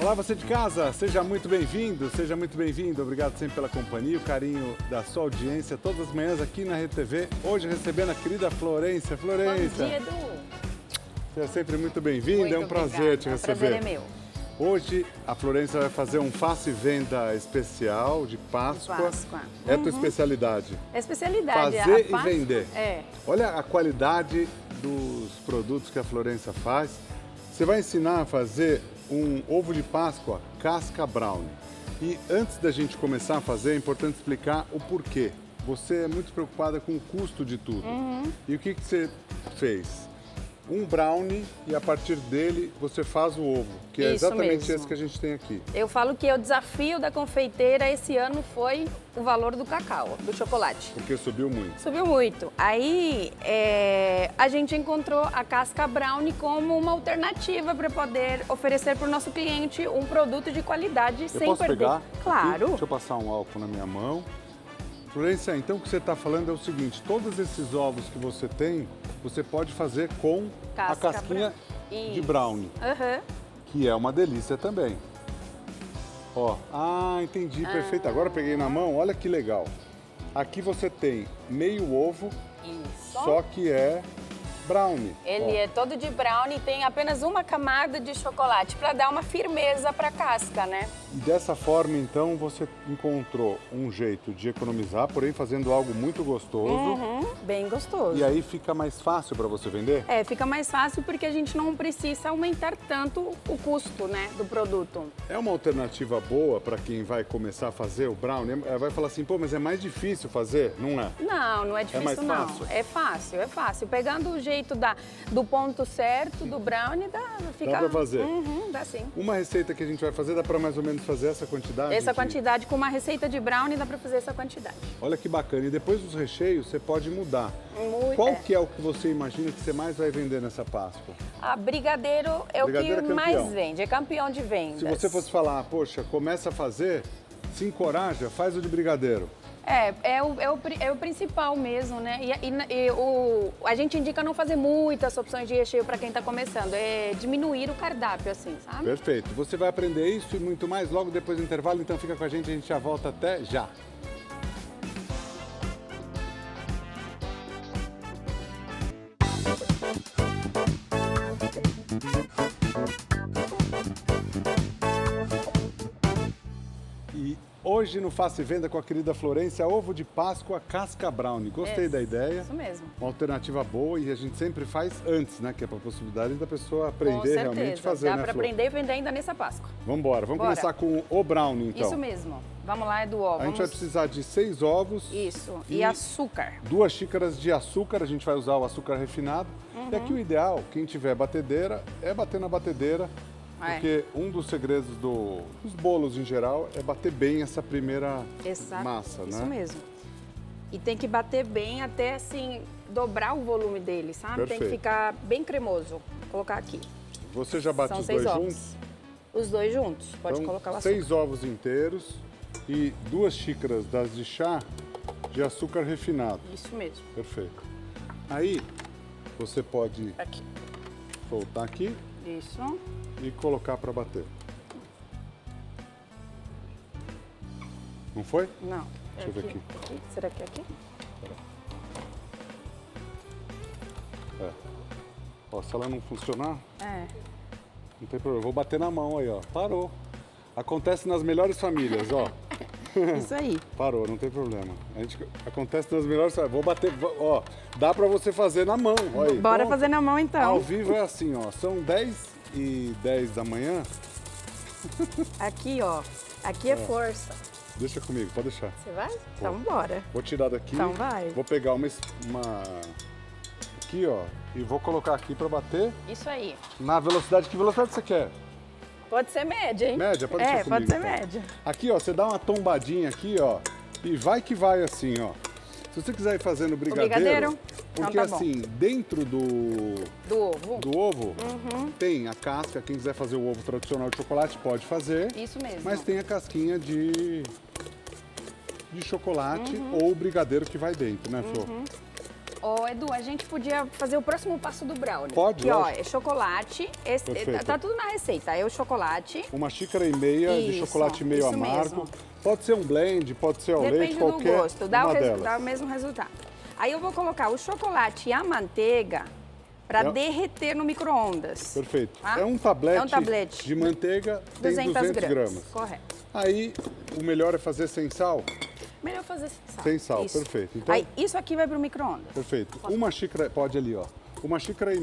Olá, você de casa, seja muito bem-vindo, seja muito bem-vindo. Obrigado sempre pela companhia, o carinho da sua audiência todas as manhãs aqui na Rede TV. Hoje recebendo a querida Florência. Florência. Bom dia, Edu. Seja sempre muito bem-vinda, é um prazer te receber. O prazer é meu. Hoje a Florência vai fazer um face e venda especial de Páscoa. É a tua especialidade? É especialidade. Fazer e vender. É. Olha a qualidade dos produtos que a Florência faz. Você vai ensinar a fazer um ovo de Páscoa casca brownie. E antes da gente começar a fazer, é importante explicar o porquê. Você é muito preocupada com o custo de tudo. E o que você fez? Um brownie e a partir dele você faz o ovo, que é exatamente esse que a gente tem aqui. Eu falo que o desafio da confeiteira esse ano foi o valor do cacau, do chocolate. Porque subiu muito. Subiu muito. Aí a gente encontrou a casca brownie como uma alternativa para poder oferecer para o nosso cliente um produto de qualidade sem posso perder. Pegar? Claro. Aqui? Deixa eu passar um álcool na minha mão. Florência, então o que você está falando é o seguinte, todos esses ovos que você tem, você pode fazer com a casquinha de brownie, que é uma delícia também. Ó, entendi, perfeito. Agora eu peguei na mão, olha que legal. Aqui você tem meio ovo, só que é brownie. Ele é todo de brownie e tem apenas uma camada de chocolate para dar uma firmeza para a casca, né? E dessa forma, então, você encontrou um jeito de economizar, porém fazendo algo muito gostoso. Bem gostoso. E aí fica mais fácil para você vender? É, fica mais fácil porque a gente não precisa aumentar tanto o custo, né, do produto. É uma alternativa boa para quem vai começar a fazer o brownie? Vai falar assim, pô, mas é mais difícil fazer? Não é? Não é difícil mais não. fácil? É fácil. Pegando o jeito do ponto certo do brownie, dá para fazer? Dá sim. Uma receita que a gente vai fazer, dá para mais ou menos fazer essa quantidade? Essa quantidade, com uma receita de brownie, dá para fazer essa quantidade. Olha que bacana. E depois dos recheios, você pode mudar. Qual que é o que você imagina que você mais vai vender nessa Páscoa? Brigadeiro é Brigadeiro o que mais vende, é campeão de vendas. Se você fosse falar, poxa, começa a fazer, se encoraja, faz o de brigadeiro. É o principal mesmo, né? A gente indica não fazer muitas opções de recheio para quem está começando, é diminuir o cardápio, assim, sabe? Perfeito. Você vai aprender isso e muito mais logo depois do intervalo, então fica com a gente já volta até já. Hoje no Face Venda com a querida Florência, ovo de Páscoa casca brownie. Gostei da ideia. Isso mesmo. Uma alternativa boa e a gente sempre faz antes, né? Que é para a possibilidade da pessoa aprender realmente a fazer, dá para aprender e vender ainda nessa Páscoa. Vamos começar com o brownie, então. Isso mesmo. Vamos lá, Edu. A gente vai precisar de 6 ovos. Isso. E açúcar. 2 xícaras de açúcar, a gente vai usar o açúcar refinado. E aqui o ideal, quem tiver batedeira, é bater na batedeira. Porque um dos segredos dos bolos em geral é bater bem essa primeira massa, né? Isso mesmo. E tem que bater bem até assim, dobrar o volume dele, sabe? Perfeito. Tem que ficar bem cremoso. Vou colocar aqui. Você já bate São os 6 dois ovos. juntos? Os dois juntos. Pode então, colocar o açúcar. 6 ovos inteiros e 2 xícaras das de chá de açúcar refinado. Isso mesmo. Perfeito. Aí você pode Aqui. soltar aqui. Isso. E colocar para bater. Não foi? Não. Deixa eu ver aqui. Será que é aqui? Ó, se ela não funcionar, não tem problema. Eu vou bater na mão aí, ó. Parou. Acontece nas melhores famílias, ó. Isso aí. Parou, não tem problema. Acontece nas melhores famílias. Vou bater, ó. Dá para você fazer na mão. Ó aí. Bora fazer na mão então. Ao vivo é assim, ó. São 10h10 da manhã. Aqui, ó. Aqui é força. Deixa comigo, pode deixar. Você vai? Então bora. Vou tirar daqui. Então vai. Vou pegar uma aqui, ó, e vou colocar aqui para bater. Isso aí. Na velocidade, que velocidade você quer? Pode ser média, hein? Média? Pode ser comigo, pode ser então. média. Aqui, ó, você dá uma tombadinha aqui, ó, e vai que vai assim, ó. Se você quiser ir fazendo brigadeiro, porque então tá assim, dentro do ovo tem a casca, quem quiser fazer o ovo tradicional de chocolate pode fazer. Isso mesmo. Mas tem a casquinha de chocolate ou o brigadeiro que vai dentro, né, Flor? Ô, Edu, a gente podia fazer o próximo passo do brownie. Pode, que, ó, lógico. é chocolate. Tá tudo na receita. É o chocolate. 1,5 xícaras de chocolate meio isso amargo. mesmo. Pode ser um blend, pode ser ao leite, Depende qualquer do gosto, dá uma o, delas. dá o mesmo resultado. Aí eu vou colocar o chocolate e a manteiga para derreter no micro-ondas. Perfeito. Tá? É um tablete de manteiga, tem 200 gramas. Correto. Aí, o melhor é fazer sem sal? Melhor fazer sem sal. Sem sal, Isso. perfeito. Então, Aí, isso aqui vai pro micro-ondas. perfeito. Uma xícara, pode ali, ó. 1,5 xícaras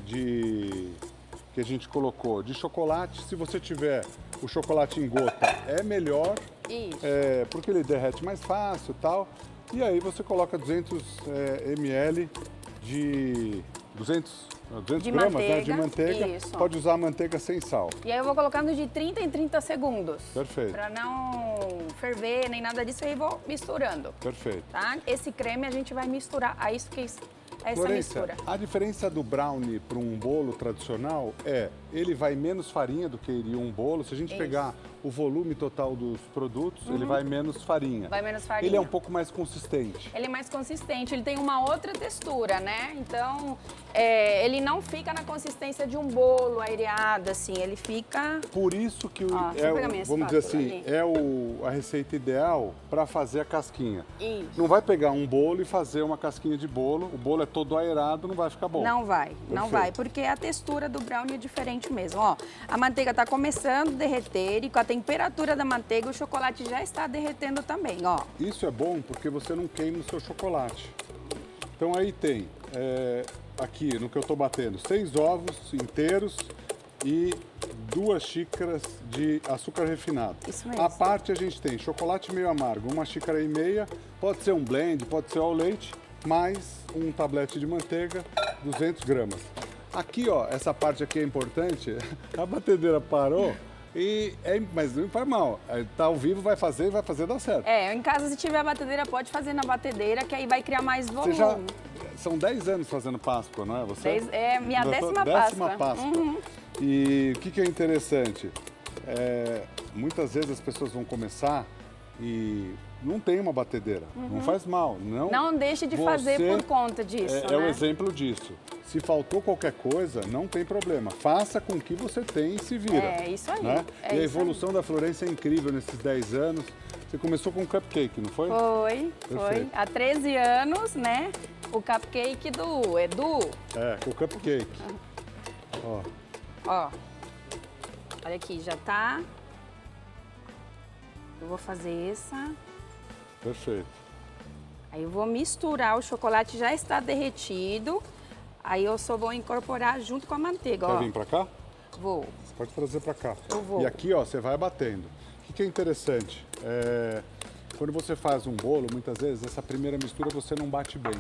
de que a gente colocou de chocolate. Se você tiver o chocolate em gota, é melhor. Isso. Porque ele derrete mais fácil e tal. E aí você coloca 200 ml de 200 De gramas, manteiga, né, de manteiga. isso. Pode usar a manteiga sem sal. E aí eu vou colocando de 30 em 30 segundos. Perfeito. Para não ferver nem nada disso, aí vou misturando. Perfeito. Tá? Esse creme a gente vai misturar. Aí isso que essa Florência, mistura. a diferença do brownie para um bolo tradicional é, ele vai menos farinha do que iria um bolo. Se a gente Isso. pegar o volume total dos produtos, ele vai menos farinha. Vai menos farinha. Ele é um pouco mais consistente. Ele é mais consistente, ele tem uma outra textura, né? Então, ele não fica na consistência de um bolo aireado, assim, ele fica... Por isso que deixa eu pegar minha vamos dizer espátula assim, ali. a receita ideal para fazer a casquinha. Isso. Não vai pegar um bolo e fazer uma casquinha de bolo. O bolo é todo aerado, não vai ficar bom. Não vai, não Perfeito. vai, porque a textura do brownie é diferente mesmo. Ó, a manteiga tá começando a derreter e com a temperatura da manteiga o chocolate já está derretendo também, ó. Isso é bom porque você não queima o seu chocolate. Então aí tem, aqui no que eu estou batendo, 6 ovos inteiros e 2 xícaras de açúcar refinado. Isso mesmo. À parte a gente tem chocolate meio amargo, 1,5 xícaras, pode ser um blend, pode ser ao leite, mais um tablete de manteiga, 200 gramas. Aqui, ó, essa parte aqui é importante, a batedeira parou. Mas não faz mal. Tá ao vivo, vai fazer dar certo. Em casa, se tiver batedeira, pode fazer na batedeira, que aí vai criar mais volume. São 10 anos fazendo Páscoa, não é? Você? É minha décima Páscoa. Uhum. E o que é interessante? Muitas vezes as pessoas vão começar e não tem uma batedeira. Não faz mal. Não deixe de fazer por conta disso, É um exemplo disso. Se faltou qualquer coisa, não tem problema. Faça com o que você tem e se vira. É isso aí. Né? É e a isso Evolução da Florência é incrível nesses 10 anos. Você começou com um cupcake, não foi? Foi. Perfeito. Há 13 anos, né? O cupcake do Edu. Com o cupcake. Ó. Olha aqui, já tá. Eu vou fazer essa. Perfeito. Aí eu vou misturar, o chocolate já está derretido. Aí eu só vou incorporar junto com a manteiga, ó. Quer vir pra cá? Vou. Você pode trazer pra cá. Eu vou. E aqui, ó, você vai batendo. O que é interessante? Quando você faz um bolo, muitas vezes, essa primeira mistura você não bate bem.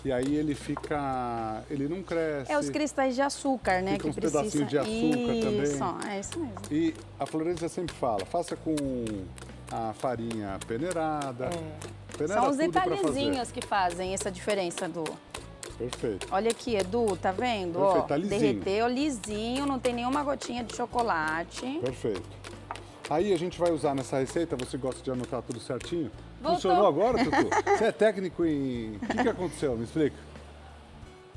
E aí ele fica... ele não cresce. Os cristais de açúcar, né? Fica que uns precisa. pedacinhos de açúcar também. Isso, é isso mesmo. E a Florência sempre fala, faça com a farinha peneirada. Peneira São os tudo pra fazer. detalhezinhos que fazem essa diferença do... Perfeito. Olha aqui, Edu, tá vendo? Perfeito, Ó, tá lisinho. derreteu lisinho, não tem nenhuma gotinha de chocolate. Perfeito. Aí a gente vai usar nessa receita, você gosta de anotar tudo certinho? Voltou. Funcionou agora, Tutu? Você é técnico em... O que aconteceu? Me explica.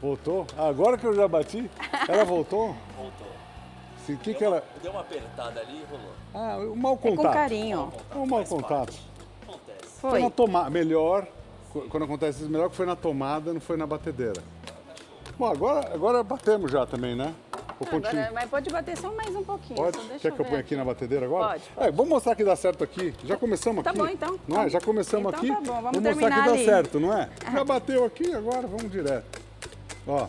Voltou? Agora que eu já bati, ela voltou? Voltou. Sim, que ela... Deu uma apertada ali e rolou. o mau É com contato. carinho. O mau Faz contato. parte. Acontece. Foi Foi. na tomada, melhor, quando acontece isso, melhor que foi na tomada, não foi na batedeira. Bom, agora batemos já também, né? Ou Agora, mas pode bater só mais um pouquinho. Pode? Só deixa Quer que eu ver ponha aqui na batedeira agora? Pode. Vamos mostrar que dá certo aqui. Já começamos Tá aqui. bom, então. Não é? Já começamos Então aqui. tá bom, vamos mostrar que terminar dá ali. certo, não é? Já bateu aqui, agora vamos direto. Ó,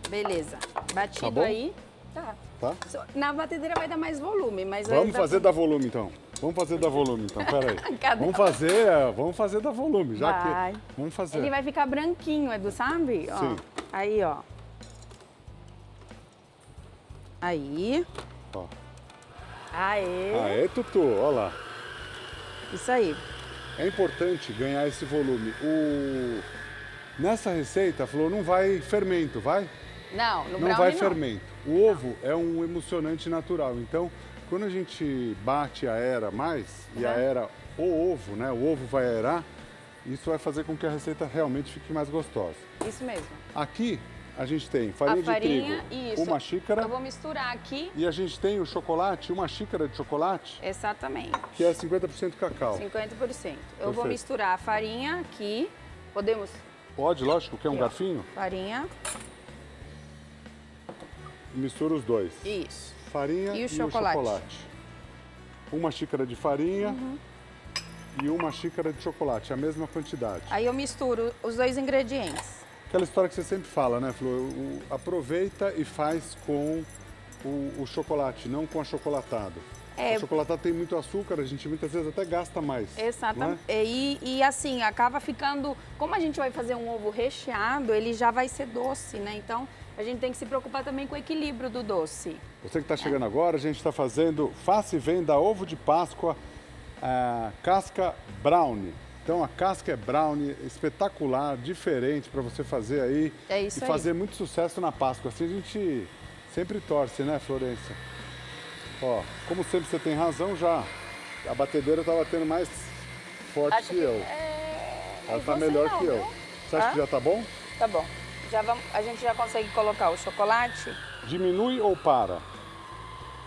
Beleza. Batido Tá bom? aí. Tá. tá? Na batedeira vai dar mais volume, mas... aí Vamos dá fazer pra- dar volume então. Vamos fazer dar volume então, peraí. Cadê? Vamos fazer dar volume, já Vai. que... Vamos fazer. Ele vai ficar branquinho, Edu, sabe? Ó. Sim. Aí, ó. Aí. Ó. Aê. Aê, Tutu, olha lá. Isso aí. É importante ganhar esse volume. Nessa receita, falou, não vai fermento, vai? Não, no Não brownie vai não. fermento. O ovo é um emulsionante natural. Então, quando a gente bate, aera mais, e aera o ovo, né? O ovo vai aerar, Isso vai fazer com que a receita realmente fique mais gostosa. Isso mesmo. Aqui a gente tem farinha de trigo, isso. uma xícara. Eu vou misturar aqui. E a gente tem o chocolate, uma xícara de chocolate, Exatamente. que é 50% cacau. 50%. Eu vou Perfeito. misturar a farinha aqui. Podemos? Pode, lógico, quer um Aqui, ó. garfinho? Farinha. Mistura os dois. Isso. Farinha E o o chocolate. chocolate. Uma xícara de farinha Uhum. e uma xícara de chocolate, a mesma quantidade. Aí eu misturo os dois ingredientes. Aquela história que você sempre fala, né, Flor? Aproveita e faz com o chocolate, não com achocolatado. É. O chocolatado tem muito açúcar, a gente muitas vezes até gasta mais. Exatamente. Não é? E assim, acaba ficando... Como a gente vai fazer um ovo recheado, ele já vai ser doce, né? Então, a gente tem que se preocupar também com o equilíbrio do doce. Você que está chegando agora, a gente está fazendo faça e venda ovo de Páscoa, casca brownie. Então a casca é brownie, espetacular, diferente para você fazer aí. É isso e aí. fazer muito sucesso na Páscoa. Assim a gente sempre torce, né, Florência? Ó, como sempre você tem razão já. A batedeira está batendo mais forte Acho que eu. Ela está melhor que eu. Você acha que já está bom? Tá bom. A gente já consegue colocar o chocolate. Diminui ou para?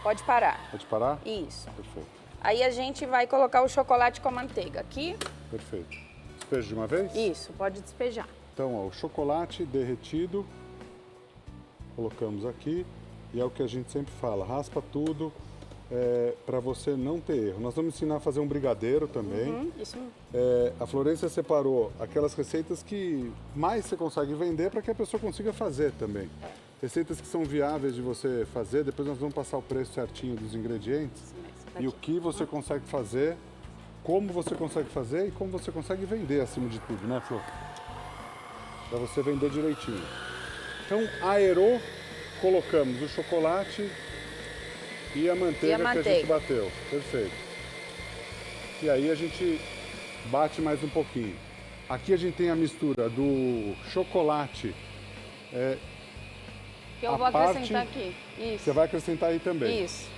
Pode parar. Pode parar? Isso. Perfeito. Aí a gente vai colocar o chocolate com a manteiga aqui. Perfeito. Despejo de uma vez? Isso, pode despejar. Então, ó, o chocolate derretido, colocamos aqui, e é o que a gente sempre fala, raspa tudo para você não ter erro. Nós vamos ensinar a fazer um brigadeiro também. Isso. A Florência separou aquelas receitas que mais você consegue vender para que a pessoa consiga fazer também. Receitas que são viáveis de você fazer, depois nós vamos passar o preço certinho dos ingredientes Isso mesmo. e o Aqui. que você consegue fazer, como você consegue fazer e como você consegue vender acima de tudo, né, Flor? Para você vender direitinho. Então, aerou, colocamos o chocolate e a manteiga que a gente bateu. Perfeito. E aí a gente bate mais um pouquinho. Aqui a gente tem a mistura do chocolate. Que eu vou acrescentar aqui. Isso. Você vai acrescentar aí também. Isso.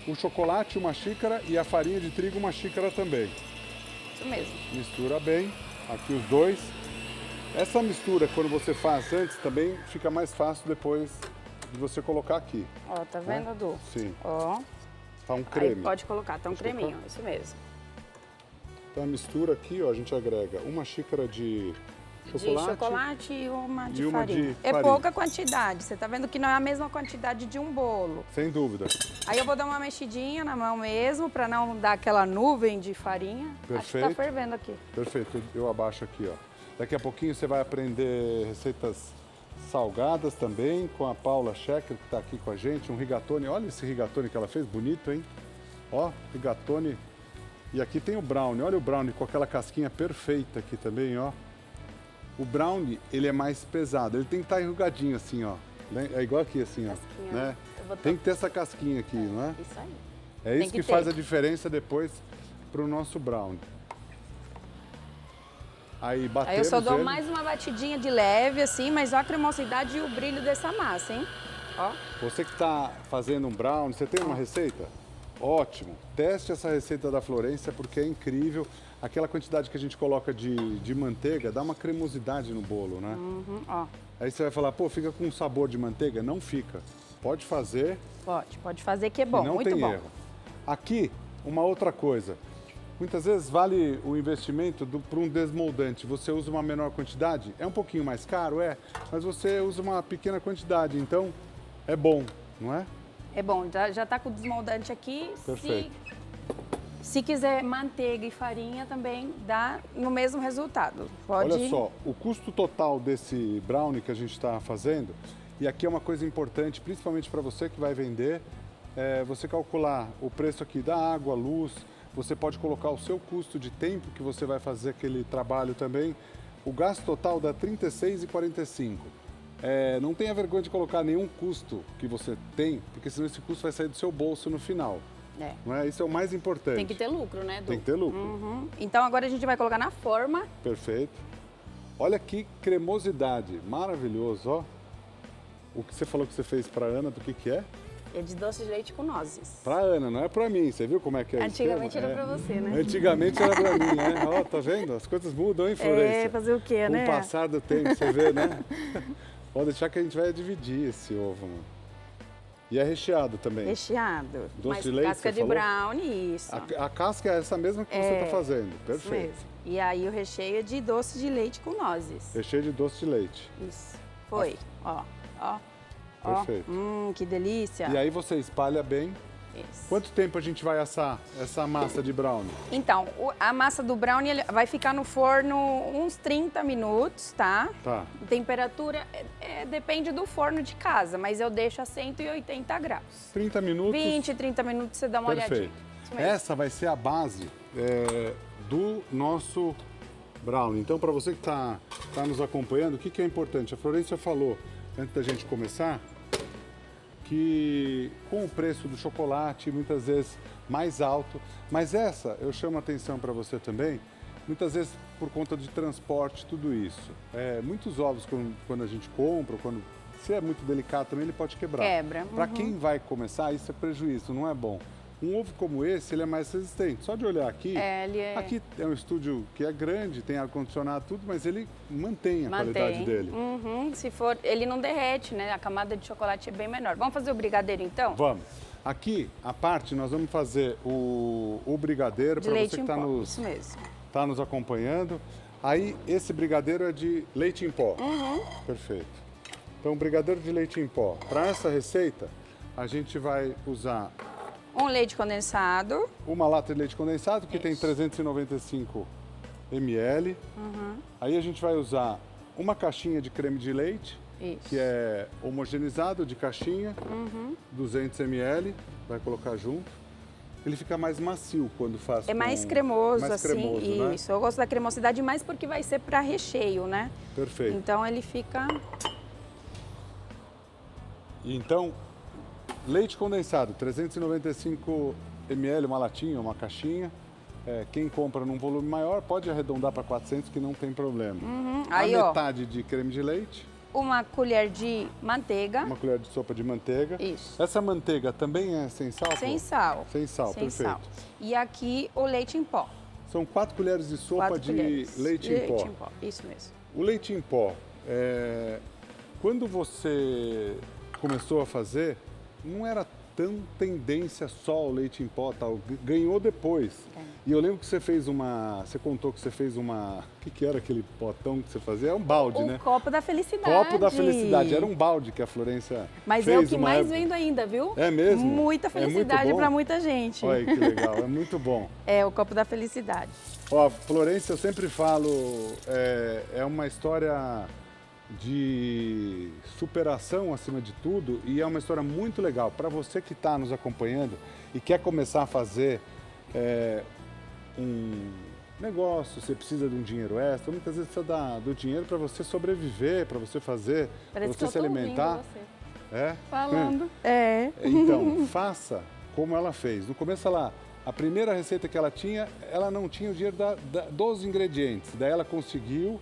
O chocolate, uma xícara, e a farinha de trigo, uma xícara também. Isso mesmo. Mistura bem, aqui os dois. Essa mistura, quando você faz antes, também fica mais fácil depois de você colocar aqui. Ó, tá vendo, Edu? Sim. Ó. Tá um creme. Aí pode colocar, tá um Pode creminho, colocar? isso mesmo. Então a mistura aqui, ó, a gente agrega uma xícara de chocolate. De chocolate e uma de e uma farinha. de É farinha. pouca quantidade, você tá vendo que não é a mesma quantidade de um bolo. Sem dúvida. Aí eu vou dar uma mexidinha na mão mesmo, pra não dar aquela nuvem de farinha. Acho que Perfeito. tá fervendo aqui. Perfeito, eu abaixo aqui, ó. Daqui a pouquinho você vai aprender receitas salgadas também com a Paula Schecker, que está aqui com a gente. Um rigatone, olha esse rigatone que ela fez, bonito, hein? Ó, rigatone. E aqui tem o brownie, olha o brownie com aquela casquinha perfeita aqui também, ó. O brownie, ele é mais pesado, ele tem que estar enrugadinho assim, ó. É igual aqui assim, ó. Casquinha, Né? eu vou Tem que ter essa casquinha aqui, não é? Isso aí. É Tem isso que que ter. faz a diferença depois para o nosso brownie. Aí batemos Aí eu só dou ele. mais uma batidinha de leve, assim, mas ó a cremosidade e o brilho dessa massa, hein? Ó. Você que está fazendo um brownie, você tem uma receita? Ótimo. Teste essa receita da Florência porque é incrível. Aquela quantidade que a gente coloca de manteiga dá uma cremosidade no bolo, né? Ó. Aí você vai falar, pô, fica com um sabor de manteiga? Não fica. Pode fazer, Pode fazer que é bom, não muito tem bom. erro. Aqui, uma outra coisa. Muitas vezes vale o investimento para um desmoldante. Você usa uma menor quantidade, é um pouquinho mais caro, mas você usa uma pequena quantidade, então é bom, não é? É bom, já tá com o desmoldante aqui. Perfeito. Se quiser manteiga e farinha também dá no mesmo resultado. Pode. Olha só, o custo total desse brownie que a gente está fazendo, e aqui é uma coisa importante, principalmente para você que vai vender, é você calcular o preço aqui da água, luz, você pode colocar o seu custo de tempo que você vai fazer aquele trabalho também. O gasto total dá R$ 36,45. Não tenha vergonha de colocar nenhum custo que você tem, porque senão esse custo vai sair do seu bolso no final. Não é? Isso é o mais importante. Tem que ter lucro, né, Edu? Tem que ter lucro. Uhum. Então agora a gente vai colocar na forma. Perfeito. Olha que cremosidade, maravilhoso, ó. O que você falou que você fez para Ana, do que é? É de doce de leite com nozes. Pra Ana, não é pra mim. Você viu como é que é o Antigamente esquema? era pra você, né? Antigamente era pra mim, né? Ó, tá vendo? As coisas mudam, hein, Florência? É, fazer o quê, né? Com o passar do tempo, você vê, né? Pode deixar que a gente vai dividir esse ovo, mano. E é recheado também. Recheado. Doce Mas de leite, casca você de falou? brownie, isso. A casca é essa mesma que você está fazendo. Isso Perfeito. mesmo. E aí o recheio é de doce de leite com nozes. Recheio de doce de leite. Isso. Foi. Ó. Perfeito. Que delícia. E aí você espalha bem. Isso. Quanto tempo a gente vai assar essa massa de brownie? Então, a massa do brownie vai ficar no forno uns 30 minutos, tá? Tá. Temperatura depende do forno de casa, mas eu deixo a 180 graus. 30 minutos. 20, 30 minutos você dá uma Perfeito. olhadinha. Isso mesmo. Essa vai ser a base do nosso brownie. Então, para você que está nos acompanhando, o que é importante? A Florência falou, antes da gente começar, que com o preço do chocolate, muitas vezes mais alto, mas essa, eu chamo a atenção para você também, muitas vezes por conta de transporte, tudo isso. Muitos ovos, quando a gente compra, se é muito delicado também, ele pode quebrar. Quebra. Para quem vai começar, isso é prejuízo, não é bom. Um ovo como esse, ele é mais resistente. Só de olhar aqui, aqui é um estúdio que é grande, tem ar-condicionado, tudo, mas ele mantém a qualidade dele. Se for, ele não derrete, né? A camada de chocolate é bem menor. Vamos fazer o brigadeiro, então? Vamos. Aqui, a parte, nós vamos fazer o brigadeiro para você que está nos acompanhando. Aí, esse brigadeiro é de leite em pó. Perfeito. Então, brigadeiro de leite em pó. Para essa receita, a gente vai usar um leite condensado. Uma lata de leite condensado, que tem 395 ml. Aí a gente vai usar uma caixinha de creme de leite, que é homogeneizado de caixinha, 200 ml, vai colocar junto. Ele fica mais macio quando faz. É mais cremoso, mais assim. cremoso, né? Isso, eu gosto da cremosidade mais porque vai ser para recheio, né? Perfeito. Então ele fica... Então, leite condensado, 395 ml, uma latinha, uma caixinha. Quem compra num volume maior pode arredondar para 400, que não tem problema. Aí, a metade de creme de leite. Uma colher de manteiga. Uma colher de sopa de manteiga. Isso. Essa manteiga também é sem sal? Sem sal. Sem sal, sem perfeito. Sal. E aqui o leite em pó. São 4 colheres de sopa de leite em pó. Leite em pó, isso mesmo. O leite em pó, quando você começou a fazer, não era tão tendência só o leite em pó, tal. Ganhou depois. E eu lembro que você contou que você fez o que era aquele potão que você fazia? É um balde, né? O copo da felicidade. Copo da felicidade, era um balde que a Florência Mas fez é o que mais época. vendo ainda, viu? É mesmo? Muita felicidade para muita gente. Olha que legal, é muito bom. É o copo da felicidade. Ó, Florência, eu sempre falo, é uma história de superação acima de tudo e é uma história muito legal. Para você que está nos acompanhando e quer começar a fazer um negócio, você precisa de um dinheiro extra, muitas vezes precisa do dinheiro para você sobreviver, para você fazer, para você se alimentar. Falando. Então, faça como ela fez. No começo, a primeira receita que ela tinha, ela não tinha o dinheiro dos ingredientes. Daí ela conseguiu,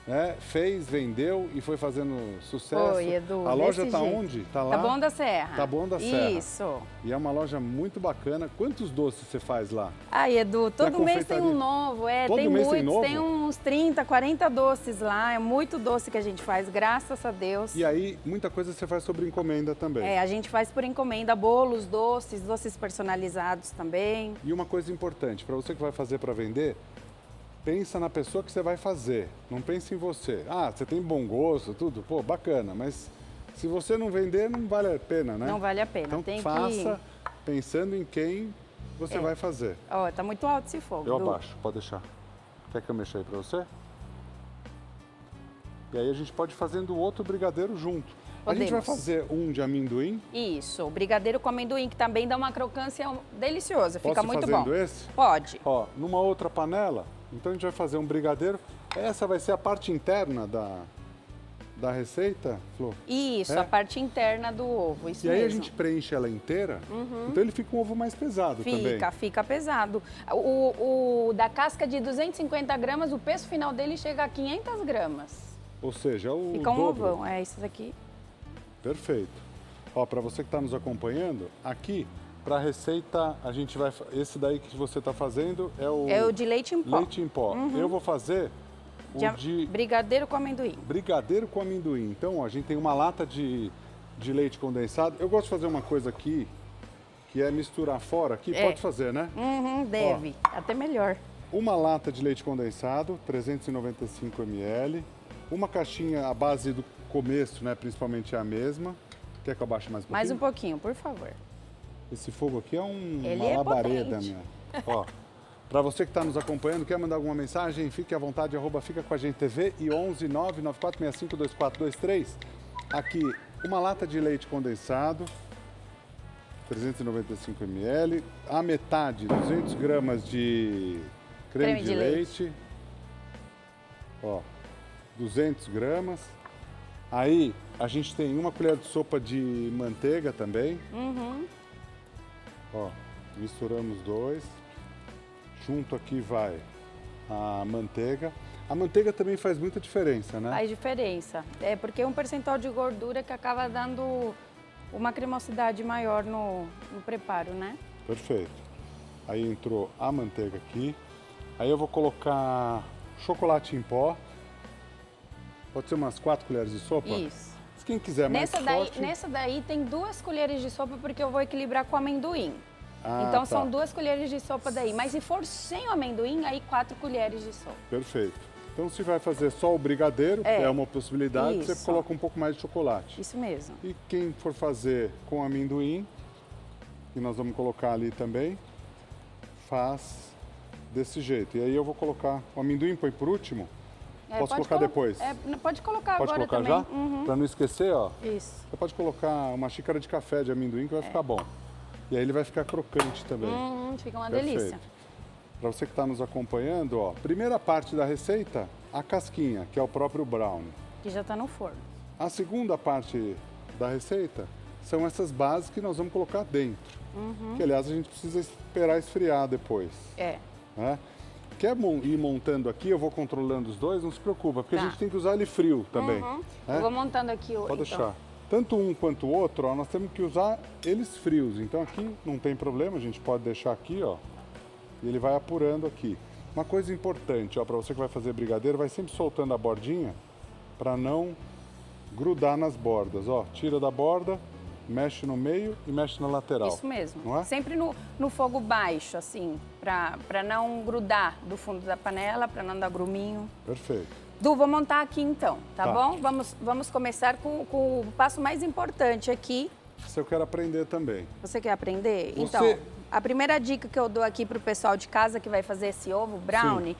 né, fez, vendeu e foi fazendo sucesso. Foi, Edu, a loja desse está jeito. onde? Tá lá? Taboão da Serra. Taboão da Serra. Isso. E é uma loja muito bacana. Quantos doces você faz lá? Ai, Edu, todo mês tem um novo. Todo tem mês muitos, tem novo? tem uns 30, 40 doces lá. É muito doce que a gente faz, graças a Deus. E aí, muita coisa você faz sobre encomenda também. A gente faz por encomenda, bolos, doces personalizados também. E uma coisa importante, para você que vai fazer para vender, pensa na pessoa que você vai fazer, não pense em você. Ah, você tem bom gosto, tudo, pô, bacana, mas se você não vender, não vale a pena, né? Não vale a pena. Então tem faça pensando em quem você vai fazer. Ó, tá muito alto esse fogo. Eu abaixo, pode deixar. Quer que eu mexa aí para você? E aí a gente pode ir fazendo outro brigadeiro junto. A gente vai fazer um de amendoim. Isso, o brigadeiro com amendoim, que também dá uma crocância deliciosa, fica muito bom. Posso ir fazendo esse? Pode. Ó, numa outra panela, então a gente vai fazer um brigadeiro. Essa vai ser a parte interna da receita, Flor? Isso, a parte interna do ovo, isso mesmo. E aí mesmo. a gente preenche ela inteira, então ele fica um ovo mais pesado também. Fica pesado. O da casca de 250 gramas, o peso final dele chega a 500 gramas. Ou seja, o Fica um dobro. ovão, isso daqui. Perfeito. Ó, para você que está nos acompanhando, aqui, para a receita, a gente vai... Esse daí que você está fazendo é o... É o de leite em pó. Leite em pó. Eu vou fazer o de... Brigadeiro com amendoim. Brigadeiro com amendoim. Então, ó, a gente tem uma lata de leite condensado. Eu gosto de fazer uma coisa aqui, que é misturar fora. Aqui pode fazer, né? Deve. Até melhor. Uma lata de leite condensado, 395 ml. Uma caixinha, a base do começo, né? Principalmente é a mesma. Quer que eu abaixe mais um pouquinho? Mais um pouquinho, por favor. Esse fogo aqui é Ele uma é labareda, potente. minha. Ó, para você que está nos acompanhando, quer mandar alguma mensagem, fique à vontade, @fica com a gente TV e 11 99465 2423. Aqui, uma lata de leite condensado, 395 ml. A metade, 200 gramas de creme de leite. Ó, 200 gramas. Aí, a gente tem uma colher de sopa de manteiga também. Ó, misturamos dois. Junto aqui vai a manteiga. A manteiga também faz muita diferença, né? Faz diferença. É porque é um percentual de gordura que acaba dando uma cremosidade maior no preparo, né? Perfeito. Aí entrou a manteiga aqui. Aí eu vou colocar chocolate em pó. Pode ser umas 4 colheres de sopa? Isso. Se quem quiser mais forte... Nessa daí tem 2 colheres de sopa porque eu vou equilibrar com o amendoim. Então tá. são 2 colheres de sopa daí. Mas se for sem o amendoim, aí 4 colheres de sopa. Perfeito. Então se vai fazer só o brigadeiro, é uma possibilidade, você Isso. coloca um pouco mais de chocolate. Isso mesmo. E quem for fazer com amendoim, que nós vamos colocar ali também, faz desse jeito. E aí eu vou colocar o amendoim, põe por último. Posso colocar depois? Pode colocar Pode agora colocar também. já? Para não esquecer, ó. Isso. Você pode colocar uma xícara de café de amendoim que vai ficar bom. E aí ele vai ficar crocante também. Fica uma Perfeito. delícia. Para você que está nos acompanhando, ó, primeira parte da receita, a casquinha, que é o próprio brownie. Que já está no forno. A segunda parte da receita são essas bases que nós vamos colocar dentro. Que, aliás, a gente precisa esperar esfriar depois. Né? Quer ir montando aqui, eu vou controlando os dois, não se preocupa, porque a gente tem que usar ele frio também. Né? Eu vou montando aqui o... Pode deixar. Tanto um quanto o outro, ó, nós temos que usar eles frios. Então aqui não tem problema, a gente pode deixar aqui, ó. E ele vai apurando aqui. Uma coisa importante, ó, para você que vai fazer brigadeiro, vai sempre soltando a bordinha para não grudar nas bordas, ó. Tira da borda, mexe no meio e mexe na lateral. Isso mesmo. Não é? Sempre no fogo baixo, assim, para não grudar do fundo da panela, para não dar gruminho. Perfeito. Du, vou montar aqui então, tá Tá. bom? Vamos começar com o passo mais importante aqui. Isso eu quero aprender também. Você quer aprender? Você- Então, a primeira dica que eu dou aqui pro pessoal de casa que vai fazer esse ovo brownie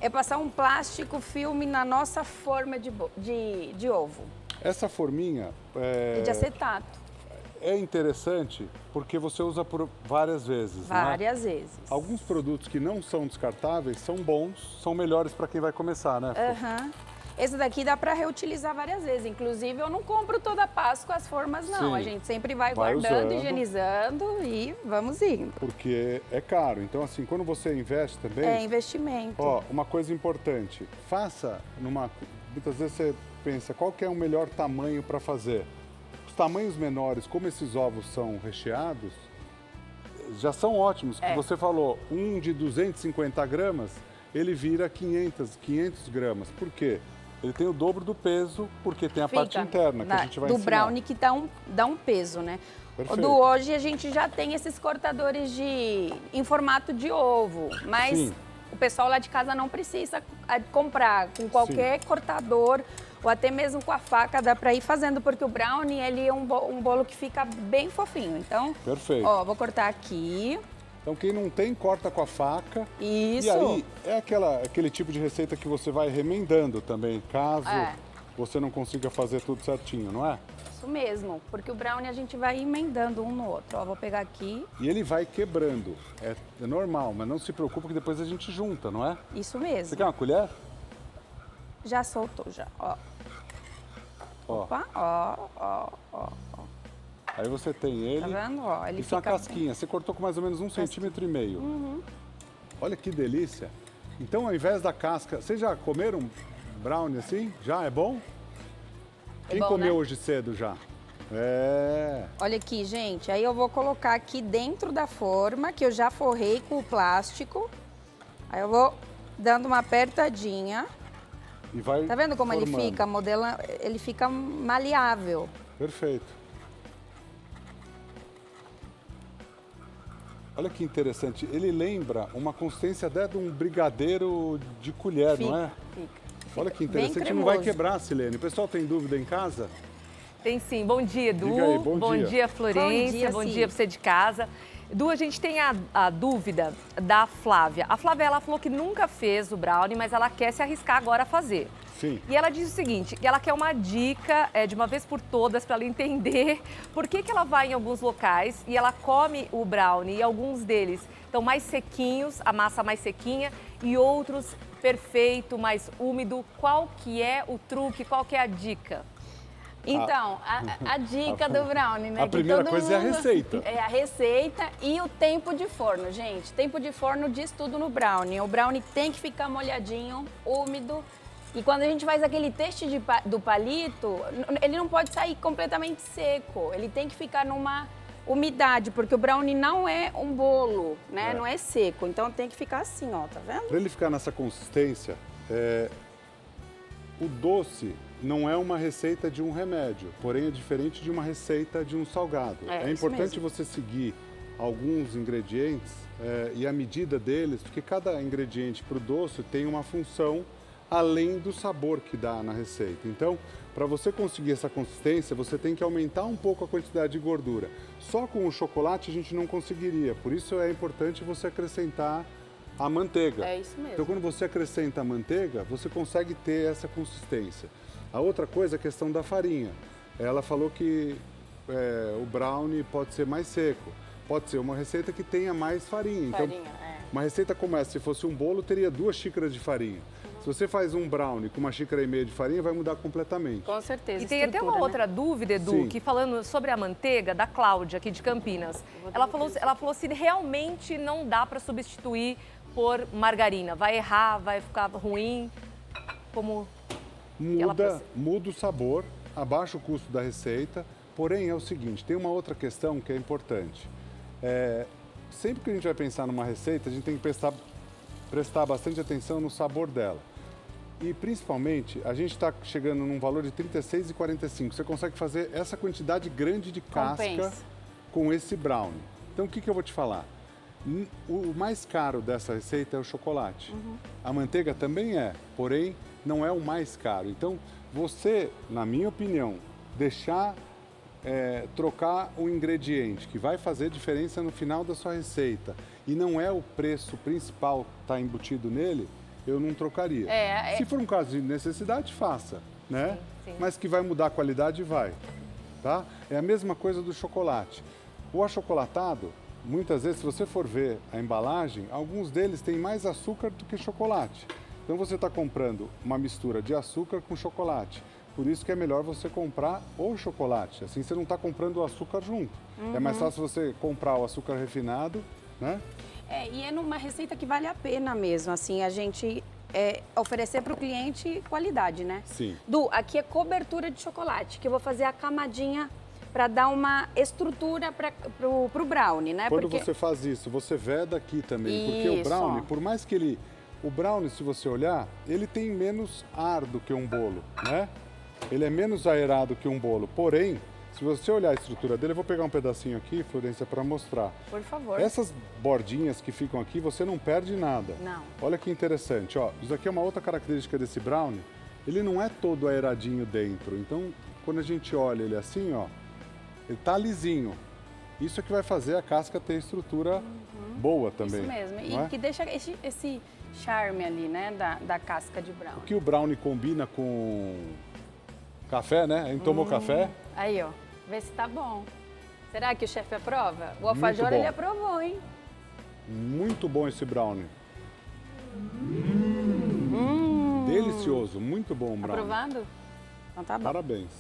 é passar um plástico filme na nossa forma de ovo, Essa forminha de acetato, é interessante porque você usa por várias vezes, né? várias vezes. Alguns produtos que não são descartáveis são bons, são melhores para quem vai começar, né? Aham. Esse daqui dá para reutilizar várias vezes. Inclusive, eu não compro toda a Páscoa as formas, não. Sim. A gente sempre vai Vai guardando, usando. higienizando e vamos indo. Porque é caro. Então, assim, quando você investe também... É investimento. Ó, uma coisa importante, faça numa... Muitas vezes você pensa, qual que é o melhor tamanho para fazer? Os tamanhos menores, como esses ovos são recheados, já são ótimos. Que você falou, um de 250 gramas, ele vira 500 gramas. Por quê? Ele tem o dobro do peso, porque tem a parte interna que a gente vai do ensinar. brownie que dá um peso, né? Perfeito. Do hoje a gente já tem esses cortadores em formato de ovo, mas Sim. o pessoal lá de casa não precisa comprar com qualquer cortador ou até mesmo com a faca dá para ir fazendo, porque o brownie ele é um bolo que fica bem fofinho. Então, Perfeito. ó, vou cortar aqui. Então, quem não tem, corta com a faca. Isso. E aí, é aquele tipo de receita que você vai remendando também, caso você não consiga fazer tudo certinho, não é? Isso mesmo, porque o brownie a gente vai emendando um no outro. Ó, vou pegar aqui. E ele vai quebrando. É normal, mas não se preocupe que depois a gente junta, não é? Isso mesmo. Você quer uma colher? Já soltou, já. Ó. Ó. Opa, ó. Aí você tem ele. Tá vendo? Ó, ele Isso é uma fica casquinha. Você cortou com mais ou menos 1,5 centímetro. Olha que delícia. Então, ao invés da casca... Vocês já comeram brownie assim? Já? É bom? Quem bom, comeu né? hoje cedo já? É. Olha aqui, gente. Aí eu vou colocar aqui dentro da forma, que eu já forrei com o plástico. Aí eu vou dando uma apertadinha. E vai Tá vendo como formando. ele fica? Ele fica maleável. Perfeito. Olha que interessante. Ele lembra uma consistência até de um brigadeiro de colher, não é? Fica Olha que bem interessante. Não vai cremoso. quebrar, Silene. O pessoal tem dúvida em casa? Tem sim. Bom dia, Edu. Diga aí, bom dia. dia, Florência. Bom Sim. dia pra você de casa. Edu, a gente tem a dúvida da Flávia. A Flávia, ela falou que nunca fez o brownie, mas ela quer se arriscar agora a fazer. Sim. E ela diz o seguinte, que ela quer uma dica de uma vez por todas para ela entender por que ela vai em alguns locais e ela come o brownie e alguns deles estão mais sequinhos, a massa mais sequinha, e outros perfeito, mais úmido. Qual que é o truque, qual que é a dica? Então, a dica do brownie, né? A que primeira todo coisa é a mundo- receita. É a receita e o tempo de forno, gente. Tempo de forno diz tudo no brownie. O brownie tem que ficar molhadinho, úmido. E quando a gente faz aquele teste do palito, ele não pode sair completamente seco. Ele tem que ficar numa umidade, porque o brownie não é um bolo, né? É. Não é seco. Então tem que ficar assim, ó, tá vendo? Para ele ficar nessa consistência, o doce não é uma receita de um remédio, porém é diferente de uma receita de um salgado. É, É isso importante mesmo. você seguir alguns ingredientes e a medida deles, porque cada ingrediente para o doce tem uma função além do sabor que dá na receita. Então, para você conseguir essa consistência, você tem que aumentar um pouco a quantidade de gordura. Só com o chocolate a gente não conseguiria, por isso é importante você acrescentar a manteiga. É isso mesmo. Então, quando você acrescenta a manteiga, você consegue ter essa consistência. A outra coisa é a questão da farinha. Ela falou que o brownie pode ser mais seco. Pode ser uma receita que tenha mais farinha. Então, Farinha, uma receita como essa, se fosse um bolo, teria 2 xícaras de farinha. Se você faz um brownie com 1,5 xícaras de farinha, vai mudar completamente. Com certeza. E tem até uma estrutura, né? outra dúvida, Edu, Sim. que falando sobre a manteiga, da Cláudia, aqui de Campinas. Ela falou se realmente não dá para substituir por margarina. Vai errar, vai ficar ruim, como... ela Muda o sabor, abaixa o custo da receita. Porém, é o seguinte, tem uma outra questão que é importante. Sempre que a gente vai pensar numa receita, a gente tem que prestar bastante atenção no sabor dela. E, principalmente, a gente está chegando num valor de R$ 36,45. Você consegue fazer essa quantidade grande de casca Compensa. com esse brownie. Então, o que eu vou te falar? O mais caro dessa receita é o chocolate. A manteiga também é, porém, não é o mais caro. Então, você, na minha opinião, trocar o ingrediente que vai fazer diferença no final da sua receita e não é o preço principal que está embutido nele, eu não trocaria. Se for um caso de necessidade, faça, né? Sim. Mas que vai mudar a qualidade, vai. Tá? É a mesma coisa do chocolate. O achocolatado, muitas vezes, se você for ver a embalagem, alguns deles têm mais açúcar do que chocolate. Então você está comprando uma mistura de açúcar com chocolate. Por isso que é melhor você comprar o chocolate. Assim você não está comprando o açúcar junto. É mais fácil você comprar o açúcar refinado, né? E é numa receita que vale a pena mesmo, assim, a gente oferecer para o cliente qualidade, né? Sim. Du, aqui é cobertura de chocolate, que eu vou fazer a camadinha para dar uma estrutura pro brownie, né? Quando você faz isso, você veda aqui também. Porque o Isso, brownie, ó. por mais que ele... O brownie, se você olhar, ele tem menos ar do que um bolo, né? Ele é menos aerado que um bolo. Porém, se você olhar a estrutura dele, eu vou pegar um pedacinho aqui, Florência, para mostrar. Por favor. Essas bordinhas que ficam aqui, você não perde nada. Não. Olha que interessante, ó. Isso aqui é uma outra característica desse brownie. Ele não é todo aeradinho dentro. Então, quando a gente olha ele assim, ó, ele tá lisinho. Isso é que vai fazer a casca ter estrutura boa também. Isso mesmo. E não é? que deixa esse charme ali, né, da casca de brownie. O que o brownie combina com café, né? A gente tomou café. Aí, ó, vê se tá bom. Será que o chefe aprova? O alfajor, bom. ele aprovou, hein? Muito bom esse brownie. Delicioso, muito bom o brownie. Aprovado? Então tá bom. Parabéns.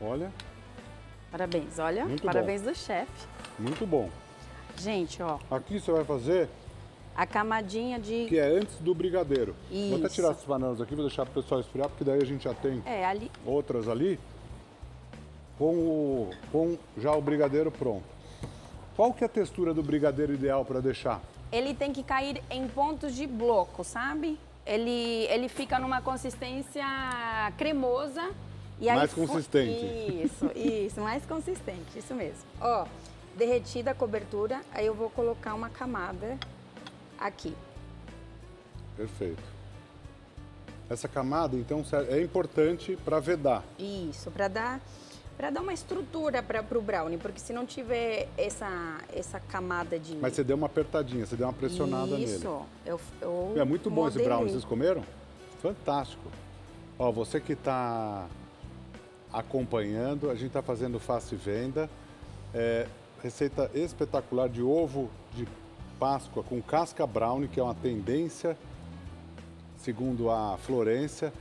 Olha, Parabéns, olha. Muito Parabéns do chefe. muito bom. Gente, ó, Aqui você vai fazer a camadinha de... que é antes do brigadeiro. Vou até Isso. tirar essas bananas aqui, vou deixar para o pessoal esfriar, porque daí a gente já tem ali... outras ali. com já o brigadeiro pronto. Qual que é a textura do brigadeiro ideal para deixar? Ele tem que cair em pontos de bloco, sabe? Ele fica numa consistência cremosa. E aí Mais consistente. Isso, mais consistente, isso mesmo. Ó, derretida a cobertura, aí eu vou colocar uma camada aqui. Perfeito. Essa camada, então, é importante para vedar. Isso, para dar uma estrutura para o brownie, porque se não tiver essa camada de... Mas você deu uma apertadinha, você deu uma pressionada nele. Isso, eu É muito bom esse modelei. brownie, vocês comeram? Fantástico. Ó, você que está acompanhando, a gente está fazendo fácil venda. Receita espetacular de ovo de Páscoa com casca brownie, que é uma tendência, segundo a Florência.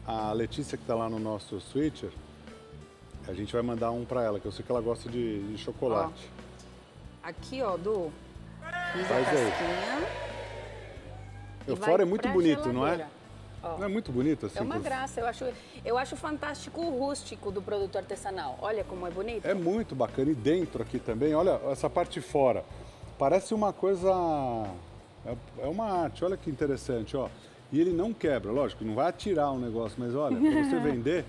A Letícia, que está lá no nosso switcher, a gente vai mandar um para ela, que eu sei que ela gosta de chocolate. Ó, aqui, ó, Du, fiz a Faz aí. casquinha. O e fora é vai muito pra bonito, não é? geladeira. Ó. Não é muito bonito assim? É uma graça, eu acho fantástico o rústico do produto artesanal. Olha como é bonito. É muito bacana. E dentro aqui também, olha essa parte de fora. Parece uma coisa... É uma arte, olha que interessante, ó. E ele não quebra, lógico, não vai atirar o negócio, mas olha, para você vender...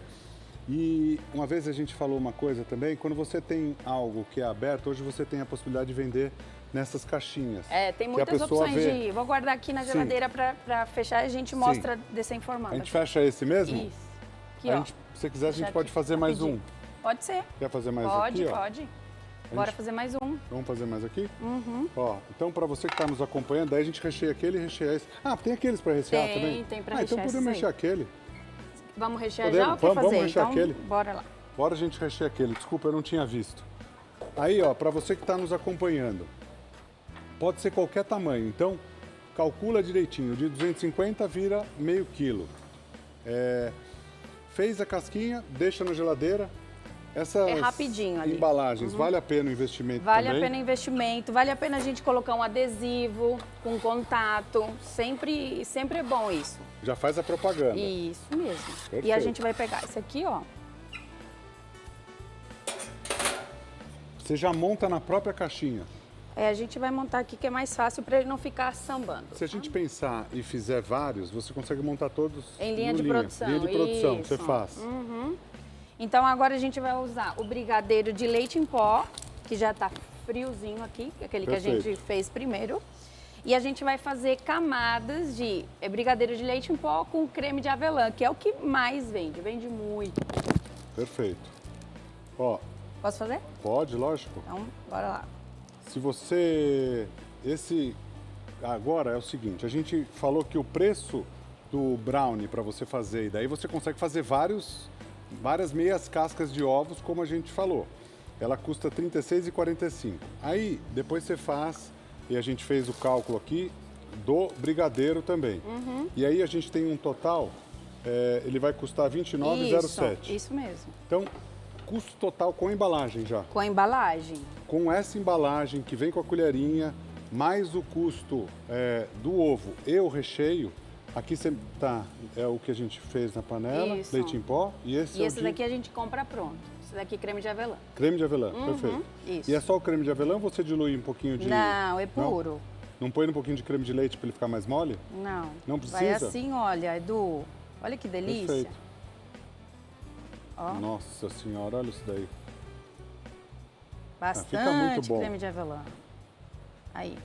E uma vez a gente falou uma coisa também, quando você tem algo que é aberto, hoje você tem a possibilidade de vender nessas caixinhas. Tem que a muitas pessoa opções vê. de... Vou guardar aqui na Sim. geladeira para fechar e a gente mostra desse informado. A gente fecha esse mesmo? Isso. Aqui, A ó. gente, se você quiser, a gente Deixa pode aqui, fazer mais rapidinho. um. Pode ser. Quer fazer mais Pode, aqui? Ó? pode. Bora fazer mais um. Vamos fazer mais aqui? Uhum. Ó, então para você que está nos acompanhando, daí a gente recheia aquele e recheia esse. Ah, tem aqueles para rechear Tem, também? tem pra então rechear podemos esses aí. rechear aquele. Vamos rechear Podemos? já ou quer Vamos fazer? rechear Então, aquele? bora lá. Bora a gente rechear aquele. Desculpa, eu não tinha visto. Aí, ó, para você que está nos acompanhando, pode ser qualquer tamanho. Então, calcula direitinho. De 250 vira meio quilo. Fez a casquinha, deixa na geladeira. Essas É rapidinho ali. embalagens, vale a pena o investimento Vale também? a pena o investimento, vale a pena a gente colocar um adesivo com contato. Sempre é bom isso. Já faz a propaganda. Isso mesmo. E a Perfeito. gente vai pegar esse aqui, ó. Você já monta na própria caixinha. A gente vai montar aqui que é mais fácil para ele não ficar sambando. Se a gente pensar e fizer vários, você consegue montar todos Em linha no de produção. Linha de produção, Isso. você faz. Então agora a gente vai usar o brigadeiro de leite em pó, que já tá friozinho aqui, aquele que a Perfeito. gente fez primeiro. E a gente vai fazer camadas de brigadeiro de leite em pó com creme de avelã, que é o que mais vende muito. Perfeito. Ó, Posso fazer? pode, lógico. Então, bora lá. Se você... Agora é o seguinte, a gente falou que o preço do brownie para você fazer, e daí você consegue fazer várias meias cascas de ovos, como a gente falou. Ela custa R$ 36,45. Aí, depois você faz, e a gente fez o cálculo aqui, do brigadeiro também. E aí a gente tem um total, ele vai custar R$ 29,07. Isso mesmo. Então, custo total com a embalagem já. Com a embalagem. Com essa embalagem que vem com a colherinha, mais o custo do ovo e o recheio, aqui é o que a gente fez na panela, Isso. leite em pó, e esse E é esse o daqui a gente compra pronto. Esse daqui é creme de avelã. creme de avelã, perfeito. isso. E é só o creme de avelã ou você dilui um pouquinho de... Não, é puro. Não põe um pouquinho de creme de leite para ele ficar mais mole? Não. Não precisa? Vai assim, olha, Edu. Olha que delícia. Perfeito. Ó. Nossa senhora, olha isso daí. Bastante fica muito bom. creme de avelã. Aí.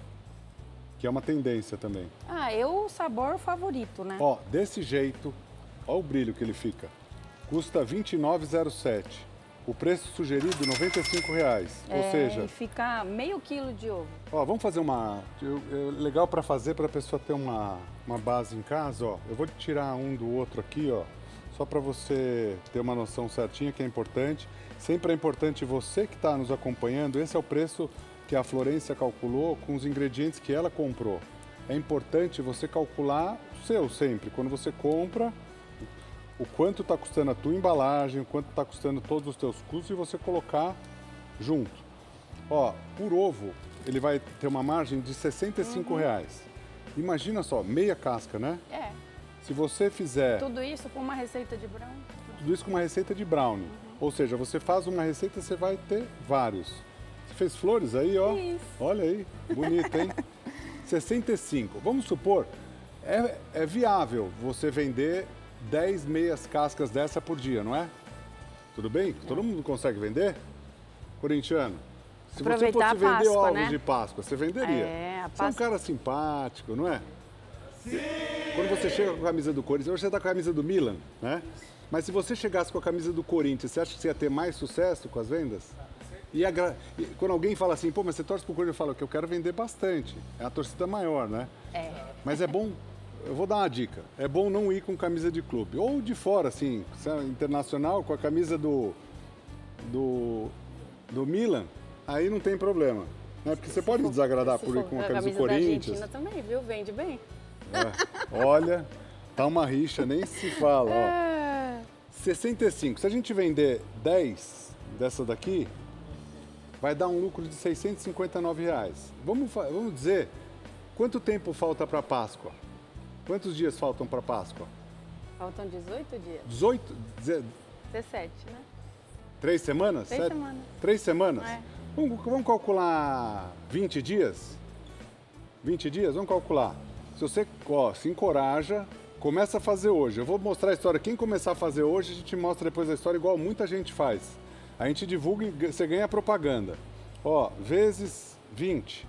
Que é uma tendência também. O sabor favorito, né? Ó, desse jeito, ó o brilho que ele fica. Custa R$ 29,07. O preço sugerido, R$ 95,00. Ou seja, E fica meio quilo de ovo. ó, vamos fazer legal para fazer para a pessoa ter uma base em casa, ó. Eu vou tirar um do outro aqui, ó, só para você ter uma noção certinha que é importante. Sempre é importante você que está nos acompanhando, esse é o preço que a Florência calculou com os ingredientes que ela comprou. É importante você calcular o seu sempre. Quando você compra, o quanto está custando a tua embalagem, o quanto está custando todos os teus custos e você colocar junto. Ó, por ovo, ele vai ter uma margem de R$ 65,00. Imagina só, meia casca, né? Se você fizer Tudo isso com uma receita de brownie. tudo isso com uma receita de brownie, Ou seja, você faz uma receita, você vai ter vários. Você fez flores aí, ó. Isso. Olha aí, bonito, hein? 65. Vamos supor, é viável você vender 10 meias cascas dessa por dia, não é? Tudo bem? Todo mundo consegue vender? Corintiano, se Aproveitar você fosse a vender Páscoa, ovos né? de Páscoa, você venderia. É, a Você é um Páscoa. cara simpático, não é? Sim! Quando você chega com a camisa do Corinthians, hoje você está com a camisa do Milan, né? Mas se você chegasse com a camisa do Corinthians, você acha que você ia ter mais sucesso com as vendas? E quando alguém fala assim, pô, mas você torce pro Corinthians, eu falo que eu quero vender bastante. É a torcida maior, né? É. Mas é bom, eu vou dar uma dica, é bom não ir com camisa de clube. Ou de fora, assim, internacional, com a camisa do Milan, aí não tem problema. Né? Porque você pode desagradar por ir com a camisa do Corinthians. Da Argentina também, viu? Vende bem. É. Olha, tá uma rixa, nem se fala. Ó. 65. Se a gente vender 10 dessa daqui, vai dar um lucro de R$ 659. Vamos dizer, quanto tempo falta para Páscoa? Quantos dias faltam para Páscoa? Faltam 18 dias. 18? 17, né? 3 semanas? 3 semanas. 3 semanas? É. Vamos calcular 20 dias? 20 dias? Vamos calcular. Se você se encoraja, começa a fazer hoje. Eu vou mostrar a história. Quem começar a fazer hoje, a gente mostra depois a história, igual muita gente faz. A gente divulga e você ganha propaganda. Ó, vezes 20.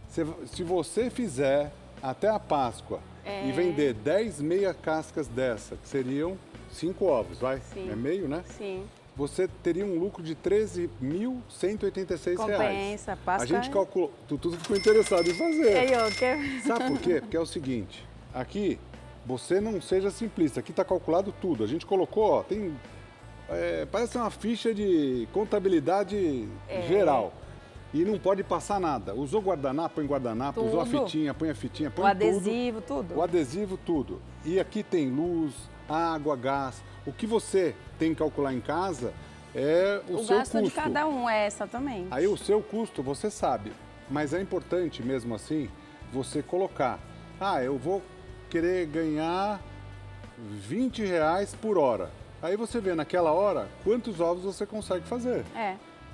Se você fizer até a Páscoa e vender 10 meia cascas dessa, que seriam 5 ovos, vai? Sim. É meio, né? Sim. Você teria um lucro de R$ 13.186. Compensa, Páscoa. A gente calculou. Tudo ficou interessado em fazer. Aí, ó, quer... Sabe por quê? Porque é o seguinte, aqui, você não seja simplista, aqui está calculado tudo. A gente colocou, ó, tem... parece uma ficha de contabilidade geral. E não pode passar nada. Usou guardanapo, põe guardanapo. Tudo. Usou a fitinha, põe a fitinha. Põe O adesivo, tudo. O adesivo, tudo. E aqui tem luz, água, gás. O que você tem que calcular em casa é o seu gasto custo. de cada um é exatamente. Aí o seu custo você sabe, mas é importante mesmo assim você colocar. Eu vou querer ganhar R$ 20 por hora. Aí você vê naquela hora quantos ovos você consegue fazer.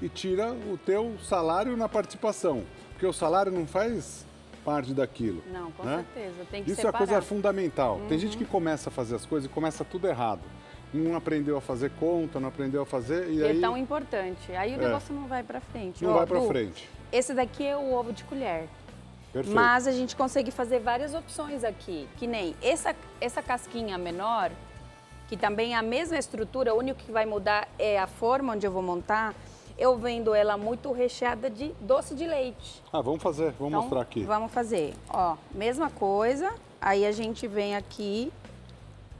E tira o teu salário na participação, porque o salário não faz parte daquilo. Não, com né? certeza, tem que Isso separar. é a coisa fundamental. Tem gente que começa a fazer as coisas e começa tudo errado. Não aprendeu a fazer conta, não aprendeu a fazer e aí... É tão importante. Aí o negócio não vai pra frente. Não vai pra Du, frente. Esse daqui é o ovo de colher. Perfeito. Mas a gente consegue fazer várias opções aqui. Que nem essa casquinha menor, que também é a mesma estrutura, o único que vai mudar é a forma onde eu vou montar. Eu vendo ela muito recheada de doce de leite. Vamos fazer, vamos Então, mostrar aqui. Vamos fazer. Ó, mesma coisa. Aí a gente vem aqui.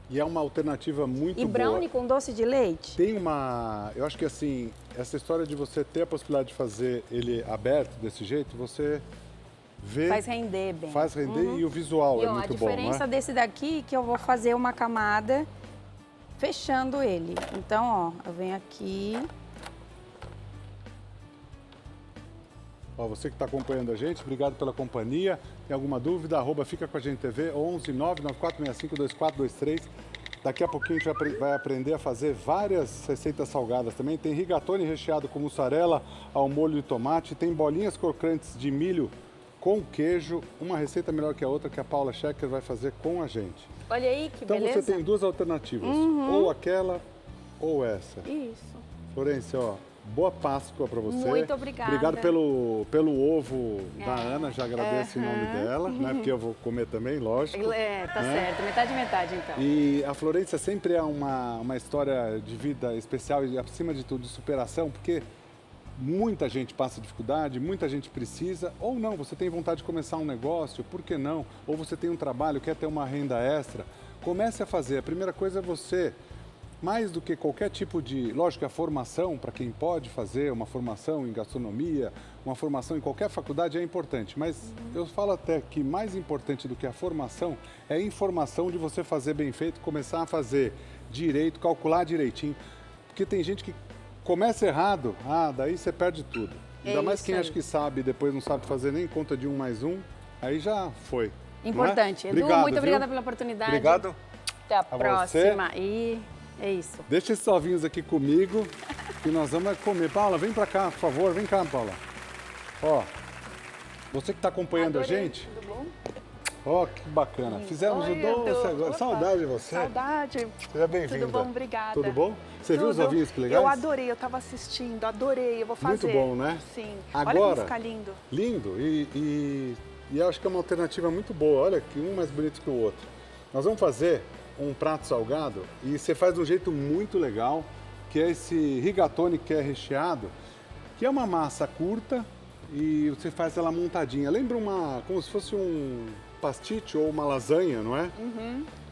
E é uma alternativa muito boa. E brownie com doce de leite? Tem uma... Eu acho que assim, essa história de você ter a possibilidade de fazer ele aberto desse jeito, você vê... Faz render bem. Faz render e o visual E é ó, muito a bom, diferença não é? desse daqui é que eu vou fazer uma camada fechando ele. Então, ó, eu venho aqui... Ó, você que está acompanhando a gente, obrigado pela companhia. Tem alguma dúvida? Fica com a gente TV, 11 99465 2423. Daqui a pouquinho a gente vai aprender a fazer várias receitas salgadas também. Tem rigatone recheado com mussarela ao molho de tomate. Tem bolinhas crocantes de milho com queijo. Uma receita melhor que a outra que a Paula Schecker vai fazer com a gente. Olha aí que Então beleza. você tem duas alternativas, ou aquela ou essa. Isso. Florência, ó, boa Páscoa para você. Muito obrigada. Obrigado pelo ovo da Ana, já agradeço em nome dela, né? Porque eu vou comer também, lógico. Tá certo, metade então. E a Florência sempre é uma história de vida especial e, acima de tudo, de superação, porque muita gente passa dificuldade, muita gente precisa, ou não, você tem vontade de começar um negócio, por que não? Ou você tem um trabalho, quer ter uma renda extra, comece a fazer. A primeira coisa é você, mais do que qualquer tipo de... Lógico que a formação, para quem pode fazer uma formação em gastronomia, uma formação em qualquer faculdade é importante, mas eu falo até que mais importante do que a formação é a informação de você fazer bem feito, começar a fazer direito, calcular direitinho, porque tem gente que começa errado, daí você perde tudo. Ainda mais quem acha que sabe e depois não sabe fazer nem conta de 1 mais 1, aí já foi. Importante. Não é? Edu, Obrigado, muito obrigada viu? pela oportunidade. Obrigado. Até a A próxima. E É isso. Deixa esses ovinhos aqui comigo que nós vamos comer. Paula, vem pra cá, por favor. Vem cá, Paula. Ó, você que tá acompanhando Adorei. a gente. Tudo bom? Ó, que bacana. Fizemos Oi, o doce Edu. agora. Opa. Saudade de você. Saudade. Seja bem-vinda. Tudo bom? Obrigada. Tudo bom? Você viu os Tudo. ovinhos que legais? Eu adorei, eu estava assistindo, adorei, eu vou fazer. Muito bom, né? Sim. Agora, Olha como fica lindo. Lindo. E eu acho que é uma alternativa muito boa. Olha que um mais bonito que o outro. Nós vamos fazer um prato salgado e você faz de um jeito muito legal, que é esse rigatone que é recheado, que é uma massa curta e você faz ela montadinha. Lembra como se fosse um pastiche ou uma lasanha, não é?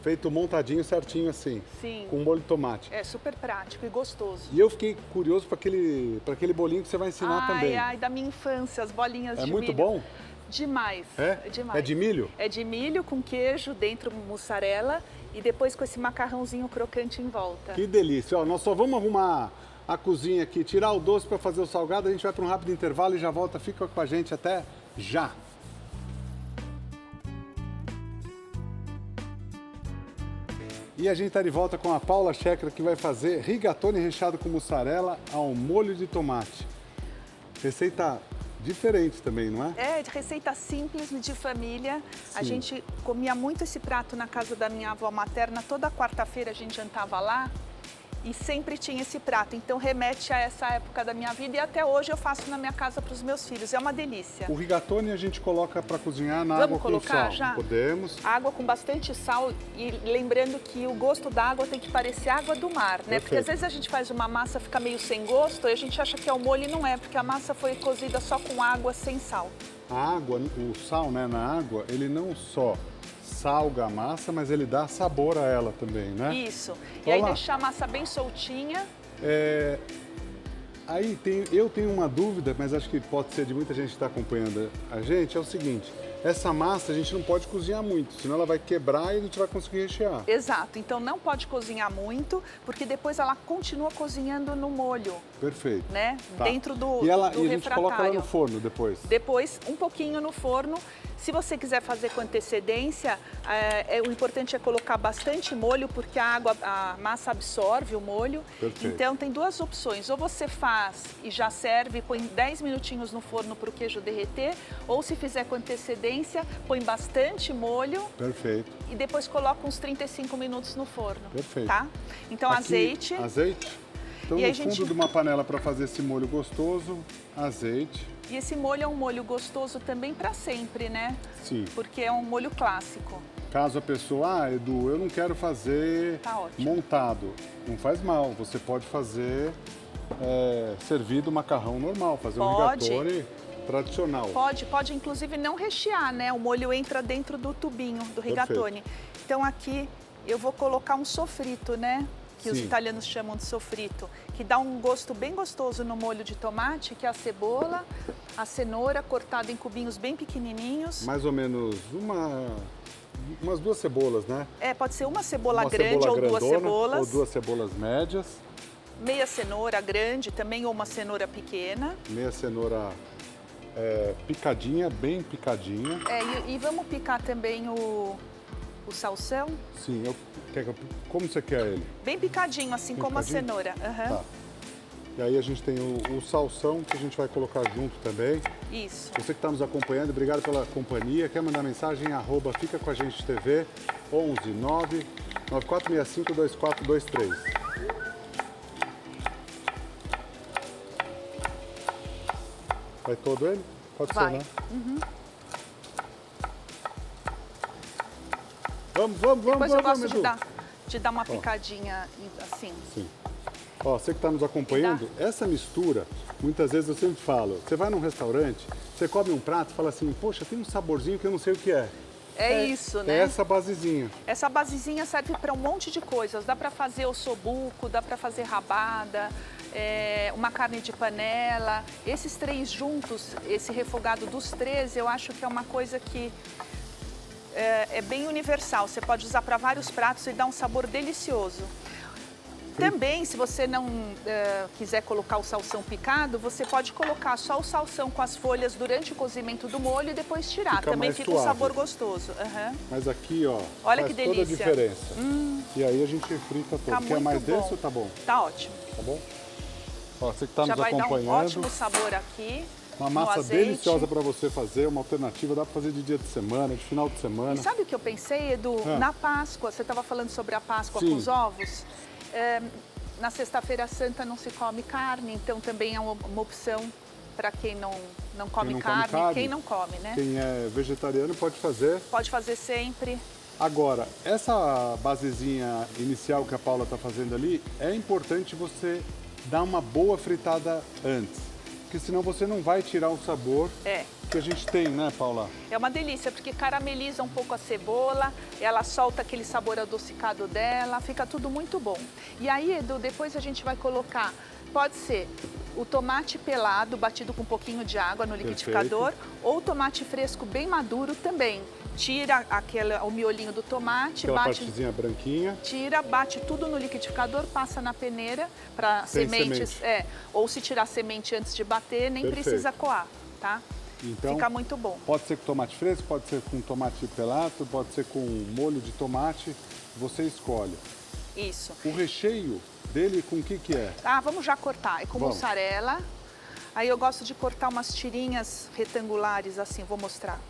Feito montadinho certinho assim, Sim. com molho de tomate. É super prático e gostoso. E eu fiquei curioso para aquele bolinho que você vai ensinar também. Ai, da minha infância, as bolinhas É de muito milho. bom? Demais. É? Demais. É de milho? É de milho com queijo, dentro mussarela e depois com esse macarrãozinho crocante em volta. Que delícia. Ó, nós só vamos arrumar a cozinha aqui, tirar o doce para fazer o salgado. A gente vai para um rápido intervalo e já volta. Fica com a gente até já. E a gente está de volta com a Paula Scheckler, que vai fazer rigatone recheado com mussarela ao molho de tomate. Receita diferente também, não é? É, de receita simples, de família. A Sim. gente comia muito esse prato na casa da minha avó materna. Toda quarta-feira a gente jantava lá e sempre tinha esse prato. Então remete a essa época da minha vida e até hoje eu faço na minha casa para os meus filhos. É uma delícia. O rigatone a gente coloca para cozinhar na Vamos água com colocar sal. já? Podemos. Água com bastante sal e lembrando que o gosto da água tem que parecer água do mar, né? Porque Perfeito. às vezes a gente faz uma massa, fica meio sem gosto e a gente acha que é o molho e não é, porque a massa foi cozida só com água sem sal. A água, o sal, né, na água, ele não só salga a massa, mas ele dá sabor a ela também, né? Isso. E aí Olá. deixar a massa bem soltinha. Aí eu tenho uma dúvida, mas acho que pode ser de muita gente que está acompanhando a gente, é o seguinte, essa massa a gente não pode cozinhar muito, senão ela vai quebrar e a gente vai conseguir rechear. Exato. Então não pode cozinhar muito, porque depois ela continua cozinhando no molho, Perfeito. né? Tá. Dentro do, E do a gente coloca ela refratário. no forno depois. Depois, um pouquinho no forno. Se você quiser fazer com antecedência, o importante é colocar bastante molho, porque a massa absorve o molho. Perfeito. Então, tem duas opções. Ou você faz e já serve, põe 10 minutinhos no forno para o queijo derreter, ou se fizer com antecedência, põe bastante molho Perfeito. e depois coloca uns 35 minutos no forno. Perfeito. Tá? Então, Aqui, azeite. Azeite. Então, E no aí, fundo gente- de uma panela para fazer esse molho gostoso, azeite. E esse molho é um molho gostoso também para sempre, né? Sim. Porque é um molho clássico. Caso a pessoa, Edu, eu não quero fazer Tá ótimo. montado. Não faz mal, você pode fazer servido macarrão normal, fazer Pode. um rigatone tradicional. Pode inclusive não rechear, né? O molho entra dentro do tubinho do rigatone. Então aqui eu vou colocar um sofrito, né? Que os Sim. italianos chamam de sofrito, que dá um gosto bem gostoso no molho de tomate, que é a cebola, a cenoura cortada em cubinhos bem pequenininhos. Mais ou menos umas 2 cebolas, né? Pode ser uma cebola Uma grande cebola ou duas grandona, cebolas, ou 2 cebolas médias, meia cenoura grande também ou uma cenoura pequena. meia cenoura picadinha, bem picadinha. E vamos picar também o salsão, Sim, como você quer ele? bem picadinho, assim como a Picadinho? cenoura. Aham. Tá. E aí a gente tem o salsão que a gente vai colocar junto também. Isso. Você que está nos acompanhando, obrigado pela companhia. Quer mandar mensagem? @fica com a gente TV 11 9 9465 2423. Vai todo ele? Pode Vai. ser, né? Vamos, Depois eu gosto Edu. de dar uma picadinha assim. Sim. Ó, você que está nos acompanhando, essa mistura, muitas vezes eu sempre falo, você vai num restaurante, você come um prato e fala assim, poxa, tem um saborzinho que eu não sei o que é. É isso, né? É essa basezinha. Essa basezinha serve para um monte de coisas. Dá para fazer ossobuco, dá para fazer rabada, uma carne de panela. Esses três juntos, esse refogado dos três, eu acho que é uma coisa que é bem universal. Você pode usar para vários pratos e dá um sabor delicioso. também, se você não quiser colocar o salsão picado, você pode colocar só o salsão com as folhas durante o cozimento do molho e depois tirar. Fica Também mais fica suave. um sabor gostoso. Aham. Mas aqui, ó, Olha faz que toda a delícia. diferença. E aí a gente frita todo. Tá Quer muito mais bom. denso ou tá bom? Tá ótimo. Tá bom? Ó, você que tá Já nos vai dar um acompanhando. ótimo sabor aqui. Uma no massa azeite. deliciosa para você fazer, uma alternativa, dá para fazer de dia de semana, de final de semana. E sabe o que eu pensei, Edu? Ah. Na Páscoa, você estava falando sobre a Páscoa Sim. com os ovos. Na Sexta-feira Santa não se come carne, então também é uma opção para quem não come não come carne, carne, quem não come, né? Quem é vegetariano pode fazer. Pode fazer sempre. Agora, essa basezinha inicial que a Paula está fazendo ali, é importante você dar uma boa fritada antes. Porque senão você não vai tirar o sabor É. que a gente tem, né, Paula? É uma delícia, porque carameliza um pouco a cebola, ela solta aquele sabor adocicado dela, fica tudo muito bom. E aí, Edu, depois a gente vai colocar, pode ser o tomate pelado, batido com um pouquinho de água no liquidificador, ou o tomate fresco bem maduro também. Tira o miolinho do tomate, Aquela bate... partezinha branquinha. Tira, bate tudo no liquidificador, passa na peneira para Sem sementes. semente. Ou se tirar semente antes de bater, nem Perfeito. precisa coar, tá? Então, Fica muito bom. pode ser com tomate fresco, pode ser com tomate pelado, pode ser com molho de tomate, você escolhe. Isso. O recheio dele com o que é? Ah, vamos já cortar. É com Vamos. mussarela. Aí eu gosto de cortar umas tirinhas retangulares assim, vou mostrar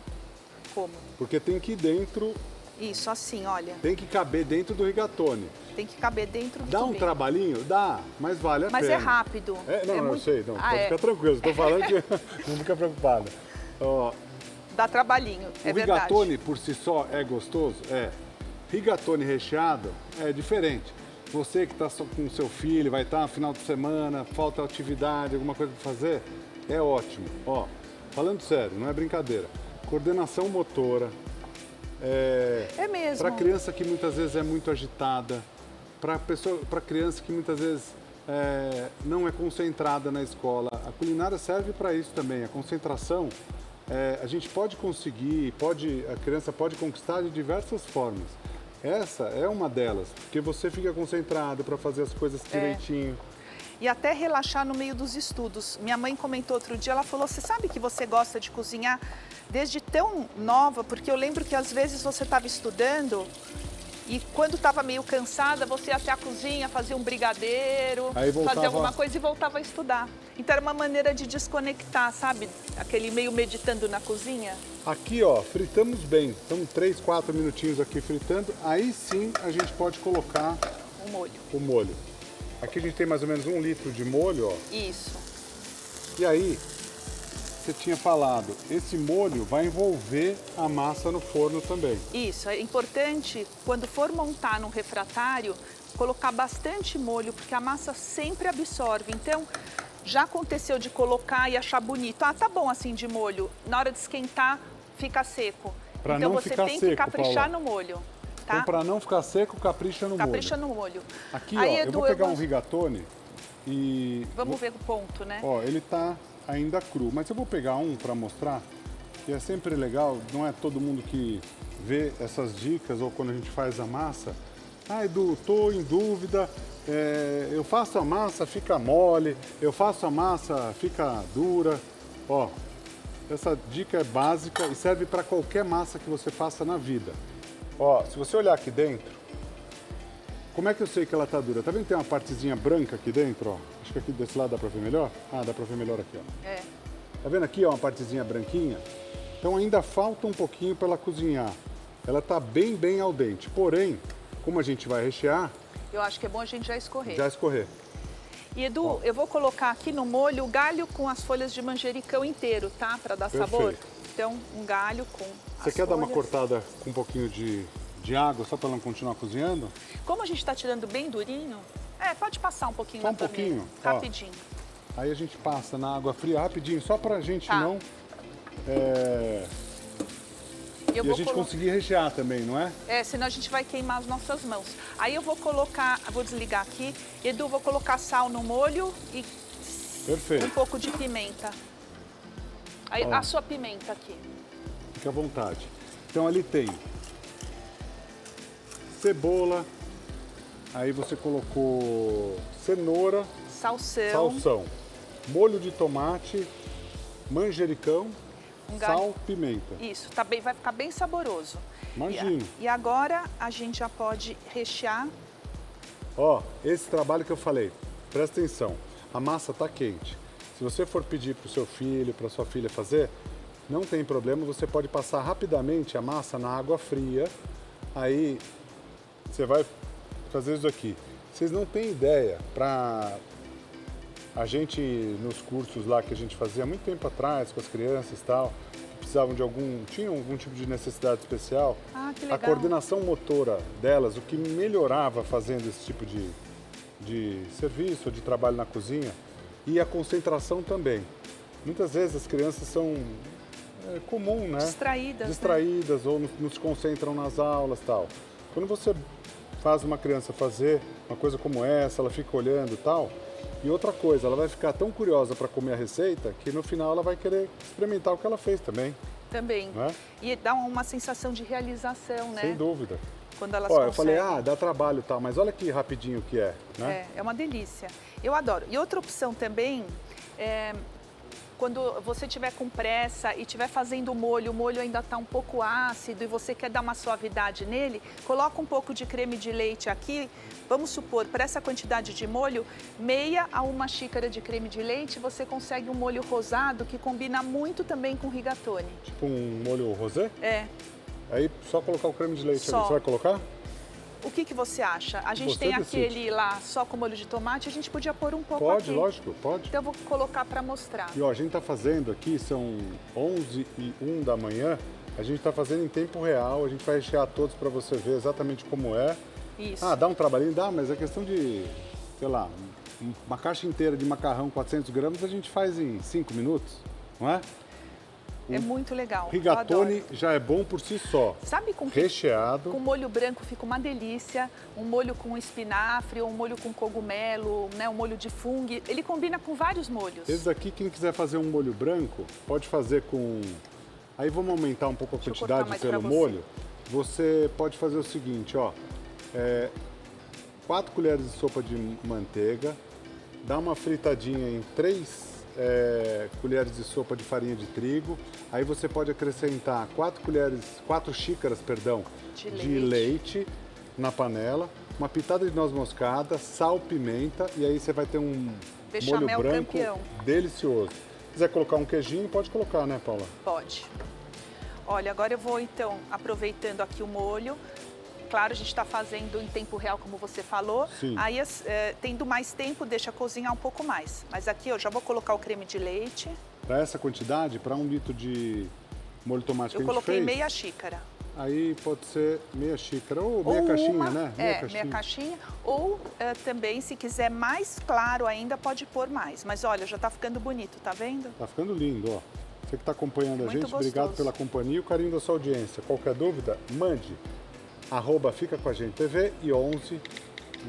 como. Porque tem que ir dentro, Isso, assim, olha. tem que caber dentro do rigatone. Tem que caber dentro do Dá um tubinho. trabalhinho? Dá, mas vale a Mas pena. é rápido. Não, eu muito... sei, não, Ah, pode é. ficar tranquilo, estou falando que não fica preocupada. Ó, Dá trabalhinho, é o verdade. rigatone por si só é gostoso? É. Rigatone recheado é diferente. Você que está com o seu filho, vai estar no final de semana, falta atividade, alguma coisa para fazer, é ótimo. Ó, falando sério, não é brincadeira. Coordenação motora. É mesmo. Para criança que muitas vezes é muito agitada, para criança que muitas vezes não é concentrada na escola. A culinária serve para isso também. A concentração a gente pode conseguir, a criança pode conquistar de diversas formas. Essa é uma delas, porque você fica concentrado para fazer as coisas direitinho. E até relaxar no meio dos estudos. Minha mãe comentou outro dia, ela falou, você sabe que você gosta de cozinhar desde tão nova? Porque eu lembro que às vezes você estava estudando e quando estava meio cansada, você ia até a cozinha, fazia um brigadeiro, Aí voltava... fazia alguma coisa e voltava a estudar. Então era uma maneira de desconectar, sabe? Aquele meio meditando na cozinha. Aqui, ó, fritamos bem. Então, 3, 4 minutinhos aqui fritando. Aí sim a gente pode colocar O molho. o molho. Aqui a gente tem mais ou menos 1 litro de molho, ó. Isso. E aí, você tinha falado, esse molho vai envolver a massa no forno também. Isso, é importante, quando for montar num refratário, colocar bastante molho, porque a massa sempre absorve. Então, já aconteceu de colocar e achar bonito. Ah, tá bom assim de molho. Na hora de esquentar, fica seco. Pra então, não você ficar tem que seco, caprichar Paula. no molho, tá? Então, para não ficar seco, capricha no Capricha molho. no molho. Aqui, Aí, ó, Edu, eu vou pegar um gosto- rigatone e... Vamos ver o ponto, né? Ó, ele tá ainda cru, mas eu vou pegar um para mostrar. E é sempre legal, não é todo mundo que vê essas dicas ou quando a gente faz a massa. Ah, Edu, tô em dúvida, eu faço a massa, fica mole, eu faço a massa, fica dura. Ó, essa dica é básica e serve para qualquer massa que você faça na vida. Ó, se você olhar aqui dentro, como é que eu sei que ela tá dura? Tá vendo que tem uma partezinha branca aqui dentro, ó? Acho que aqui desse lado dá para ver melhor. Ah, dá para ver melhor aqui, ó. É. Tá vendo aqui, ó, uma partezinha branquinha? Então ainda falta um pouquinho para ela cozinhar. Ela tá bem al dente. Porém, como a gente vai rechear, Eu acho que é bom a gente já escorrer. já escorrer. E Edu, eu vou colocar aqui no molho o galho com as folhas de manjericão inteiro, tá? Para dar sabor. Perfeito. Então, um galho com Você as quer dar uma folhas. cortada com um pouquinho de água só para ela não continuar cozinhando? Como a gente está tirando bem durinho, pode passar um pouquinho Só na um pouquinho? panela. Ó. Rapidinho. Aí a gente passa na água fria rapidinho, só pra gente Tá. não... Eu E a vou gente colo- conseguir rechear também, não é? senão a gente vai queimar as nossas mãos. Aí eu vou colocar, vou desligar aqui. Edu, vou colocar sal no molho e Perfeito. um pouco de pimenta. Aí, Ó. a sua pimenta aqui. Fique à vontade. Então ali tem cebola, Aí você colocou cenoura, Salsão. salsão, molho de tomate, manjericão, Um galho. sal, pimenta. Isso, tá bem, vai ficar bem saboroso. Imagino. E agora a gente já pode rechear. Ó, esse trabalho que eu falei, presta atenção, a massa tá quente. Se você for pedir pro seu filho, pra sua filha fazer, não tem problema, você pode passar rapidamente a massa na água fria. Aí você vai fazer isso aqui. Vocês não têm ideia, pra a gente nos cursos lá que a gente fazia há muito tempo atrás com as crianças e tal, que precisavam de tinham algum tipo de necessidade especial. Ah, que A legal. coordenação motora delas, o que melhorava fazendo esse tipo de serviço, de trabalho na cozinha, e a concentração também. Muitas vezes as crianças são comum, né? Distraídas, né? Distraídas ou não se concentram nas aulas e tal. Quando você faz uma criança fazer uma coisa como essa, ela fica olhando e tal. E outra coisa, ela vai ficar tão curiosa para comer a receita que no final ela vai querer experimentar o que ela fez também, Também. né? E dá uma sensação de realização, né? Sem dúvida. Quando elas Ó, eu falei, conseguem. dá trabalho e tal, mas olha que rapidinho que é, né? É uma delícia. Eu adoro. E outra opção também é quando você tiver com pressa e estiver fazendo o molho ainda está um pouco ácido e você quer dar uma suavidade nele, coloca um pouco de creme de leite aqui. Vamos supor, para essa quantidade de molho, meia a uma xícara de creme de leite, você consegue um molho rosado que combina muito também com rigatone. Tipo um molho rosé. É. Aí só colocar o creme de leite Só. ali. Você vai colocar? O que você acha? A gente Você tem decide. aquele lá só com molho de tomate, a gente podia pôr um pouco Pode, aqui. lógico, pode. Então eu vou colocar para mostrar. E ó, a gente tá fazendo aqui, são 11h01 da manhã, a gente tá fazendo em tempo real, a gente vai rechear todos para você ver exatamente como é. Isso. Ah, dá um trabalhinho? Dá, mas é questão de, sei lá, uma caixa inteira de macarrão, 400 gramas, a gente faz em 5 minutos, não é? É muito legal. eu Rigatone adoro. já é bom por si só. Sabe com que Recheado. com molho branco fica uma delícia, um molho com espinafre, ou um molho com cogumelo, né, um molho de fungo. Ele combina com vários molhos. Esse daqui, quem quiser fazer um molho branco, pode fazer com... Aí vamos aumentar um pouco a Deixa eu cortar quantidade mais pelo pra você. molho. Você pode fazer o seguinte, ó. 4 colheres de sopa de manteiga, dá uma fritadinha em 3 colheres de sopa de farinha de trigo. Aí você pode acrescentar 4 xícaras, de leite na panela, uma pitada de noz moscada, sal, pimenta, e aí você vai ter um Bechamel molho branco campeão. delicioso. Se quiser colocar um queijinho, pode colocar, né, Paula? Pode. Olha, agora eu vou então, aproveitando aqui o molho. Claro, a gente está fazendo em tempo real, como você falou. Sim. Aí, tendo mais tempo, deixa cozinhar um pouco mais. Mas aqui eu já vou colocar o creme de leite. Para essa quantidade, para 1 litro de molho de tomate que Eu a gente coloquei fez, meia xícara. aí pode ser meia xícara ou meia caixinha, né? Meia caixinha. Ou também, se quiser mais claro ainda, pode pôr mais. Mas olha, já está ficando bonito, tá vendo? Tá ficando lindo, ó. Você que está acompanhando a Muito gente, obrigado gostoso. pela companhia e o carinho da sua audiência. Qualquer dúvida, mande @Fica Com A Gente TV e 11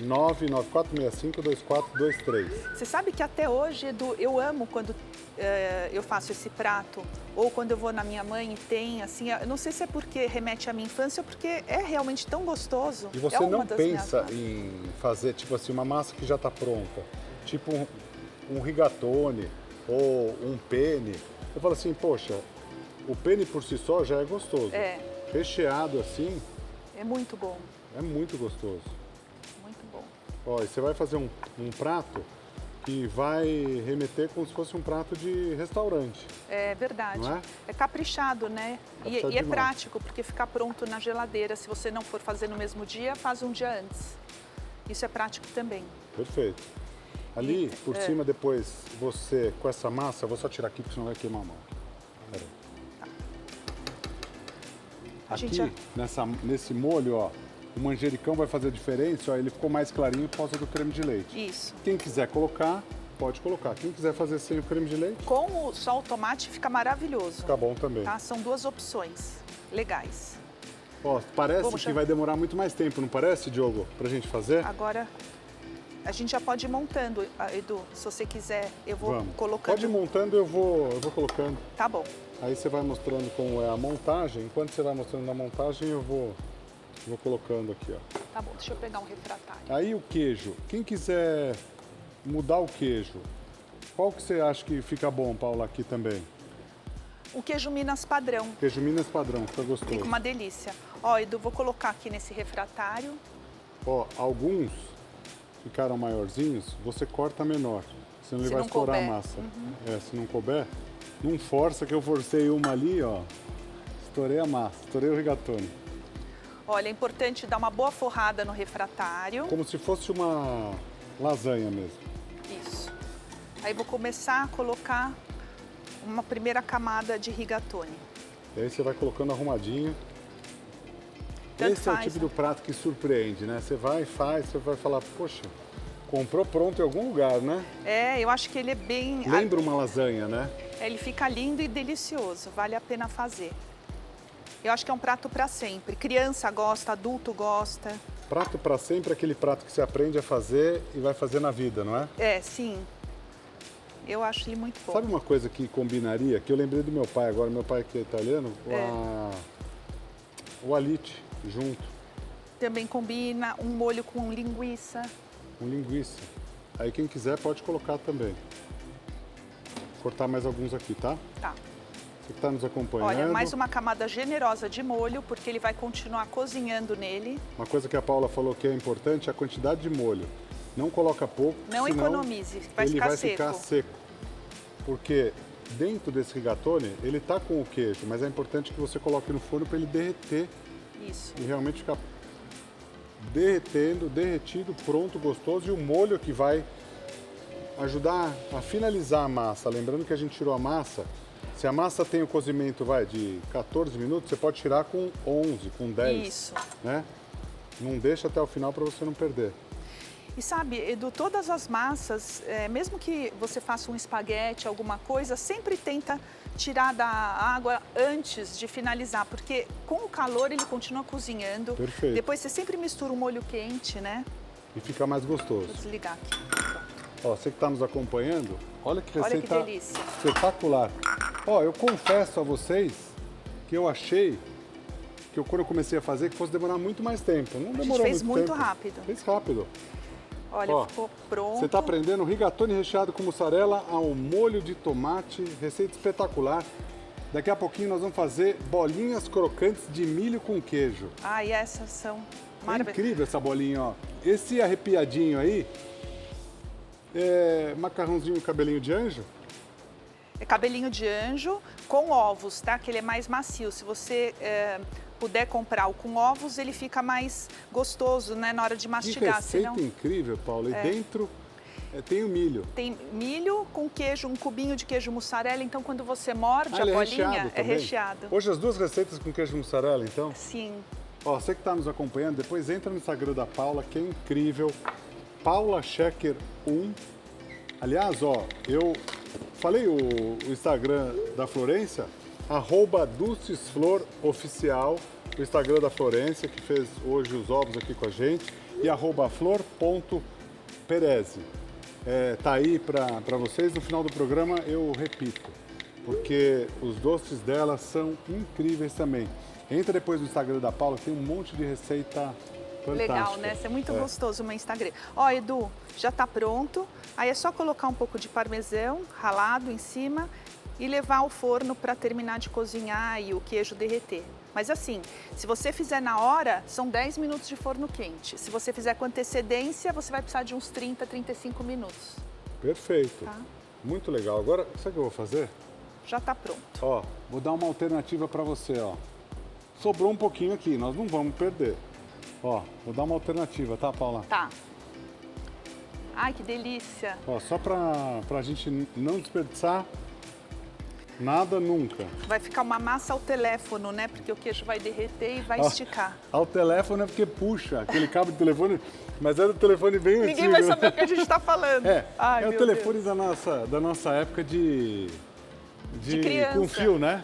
99465 2423. Você sabe que até hoje, Edu, eu amo quando eu faço esse prato, ou quando eu vou na minha mãe e tem, assim, eu não sei se é porque remete à minha infância ou porque é realmente tão gostoso. E você é uma não das minhas pensa massas. em fazer, tipo assim, uma massa que já está pronta, tipo um rigatone ou um penne. Eu falo assim, poxa, o penne por si só já é gostoso. É. Recheado assim, É muito bom, é muito gostoso. muito bom. Ó, e você vai fazer um prato que vai remeter como se fosse um prato de restaurante. É verdade. Não é? É caprichado, né? Caprichado E é demais. prático, porque fica pronto na geladeira. Se você não for fazer no mesmo dia, faz um dia antes. Isso é prático também. Perfeito. Ali, E- por cima, depois, você, com essa massa, eu vou só tirar aqui, porque senão vai queimar a mão. Pera aí. A gente Aqui, nesse molho, ó, o manjericão vai fazer a diferença, ó, ele ficou mais clarinho por causa do creme de leite. Isso. Quem quiser colocar, pode colocar. Quem quiser fazer sem o creme de leite, Com só o tomate fica maravilhoso. fica bom também. Tá? São duas opções legais. Ó, parece Vamos que chamar- vai demorar muito mais tempo, não parece, Diogo, pra gente fazer? Agora, a gente já pode ir montando, Edu. Se você quiser, eu vou Vamos. colocando. Pode ir montando, eu vou colocando. Tá bom. Aí você vai mostrando como é a montagem. Enquanto você vai mostrando a montagem, eu vou colocando aqui, ó. Tá bom, deixa eu pegar um refratário. Aí o queijo, quem quiser mudar o queijo, qual que você acha que fica bom, Paula, aqui também? O queijo Minas padrão. Queijo Minas padrão, fica gostoso. Fica uma delícia. Ó, Edu, vou colocar aqui nesse refratário. Ó, alguns ficaram maiorzinhos, você corta menor, senão ele Se vai não estourar couber. a massa. É, se não couber, não força que eu forcei uma ali, ó. Estourei a massa, estourei o rigatone. Olha, é importante dar uma boa forrada no refratário. Como se fosse uma lasanha mesmo. Isso. Aí vou começar a colocar uma primeira camada de rigatone. E aí você vai colocando arrumadinho. Tanto Esse é o faz, tipo né? do prato que surpreende, né? Você vai e faz, você vai falar, poxa, comprou pronto em algum lugar, né? É, eu acho que ele é bem... Lembra uma lasanha, né? Ele fica lindo e delicioso, vale a pena fazer. Eu acho que é um prato para sempre. Criança gosta, adulto gosta. Prato para sempre é aquele prato que você aprende a fazer e vai fazer na vida, não é? É, sim. Eu acho ele muito bom. Sabe uma coisa que combinaria? Que eu lembrei do meu pai agora, meu pai que é italiano, o alite junto, Também combina um molho com linguiça. com linguiça. Aí quem quiser pode colocar também. Vou cortar mais alguns aqui, tá? Tá. Você que está nos acompanhando. Olha, mais uma camada generosa de molho, porque ele vai continuar cozinhando nele. Uma coisa que a Paula falou que é importante é a quantidade de molho. Não coloca pouco, Não senão economize, vai ele ficar vai seco. ficar seco. Porque dentro desse rigatone, ele tá com o queijo, mas é importante que você coloque no forno para ele derreter Isso. e realmente ficar derretido, pronto, gostoso. E o molho que vai ajudar a finalizar a massa. Lembrando que a gente tirou a massa. Se a massa tem o cozimento de 14 minutos, você pode tirar com 11, com 10. Isso. Né? Não deixa até o final para você não perder. E sabe, Edu, todas as massas, mesmo que você faça um espaguete, alguma coisa, sempre tenta tirar da água antes de finalizar, porque com o calor ele continua cozinhando. Perfeito. Depois você sempre mistura um molho quente, né? E fica mais gostoso. Vou desligar aqui. Ó, você que está nos acompanhando, olha que Olha que receita delícia. espetacular. Ó, eu confesso a vocês que eu achei que quando eu comecei a fazer que fosse demorar muito mais tempo. Não demorou fez muito tempo. rápido. Fez rápido. Olha, Ó, ficou pronto. Você está aprendendo rigatone recheado com mussarela ao molho de tomate, receita espetacular. Daqui a pouquinho nós vamos fazer bolinhas crocantes de milho com queijo. Ai, essas são É maravilhosas. incrível essa bolinha, ó. Esse arrepiadinho aí é macarrãozinho cabelinho de anjo. É cabelinho de anjo com ovos, tá? Que ele é mais macio. Se você puder comprar o com ovos, ele fica mais gostoso, né? Na hora de Que mastigar. receita Senão incrível, Paula. E dentro tem o milho. tem milho com queijo, um cubinho de queijo mussarela. Então, quando você morde a ele é bolinha, recheado é também? recheado. Hoje as duas receitas com queijo mussarela, então. Sim. Ó, você que está nos acompanhando, depois entra no Instagram da Paula, que é incrível. Paula Schecker 1. Aliás, ó, eu falei o Instagram da Florência, @dulcesfloroficial, o Instagram da Florência, que fez hoje os ovos aqui com a gente, e @flor.pereze. Tá aí para vocês. No final do programa eu repito, porque os doces dela são incríveis também. Entra depois no Instagram da Paula, tem um monte de receita fantástica. Legal, né? Isso é muito gostoso o meu Instagram. Ó, Edu, já tá pronto. Aí é só colocar um pouco de parmesão ralado em cima e levar ao forno para terminar de cozinhar e o queijo derreter. Mas assim, se você fizer na hora, são 10 minutos de forno quente. Se você fizer com antecedência, você vai precisar de uns 30, 35 minutos. Perfeito. Tá. Muito legal. Agora, sabe o que eu vou fazer? Já tá pronto. Ó, vou dar uma alternativa para você, ó. Sobrou um pouquinho aqui, nós não vamos perder. Ó, vou dar uma alternativa, tá, Paula? Tá. Ai, que delícia. Ó, só pra gente não desperdiçar nada nunca. Vai ficar uma massa ao teléfono, né? Porque o queijo vai derreter e vai Ó, esticar. Ao telefone é porque puxa, aquele cabo de telefone, mas era o telefone bem antigo. Ninguém vai né? saber o que a gente tá falando. Ai, É o meu telefone Deus. da nossa época de criança. com fio, né?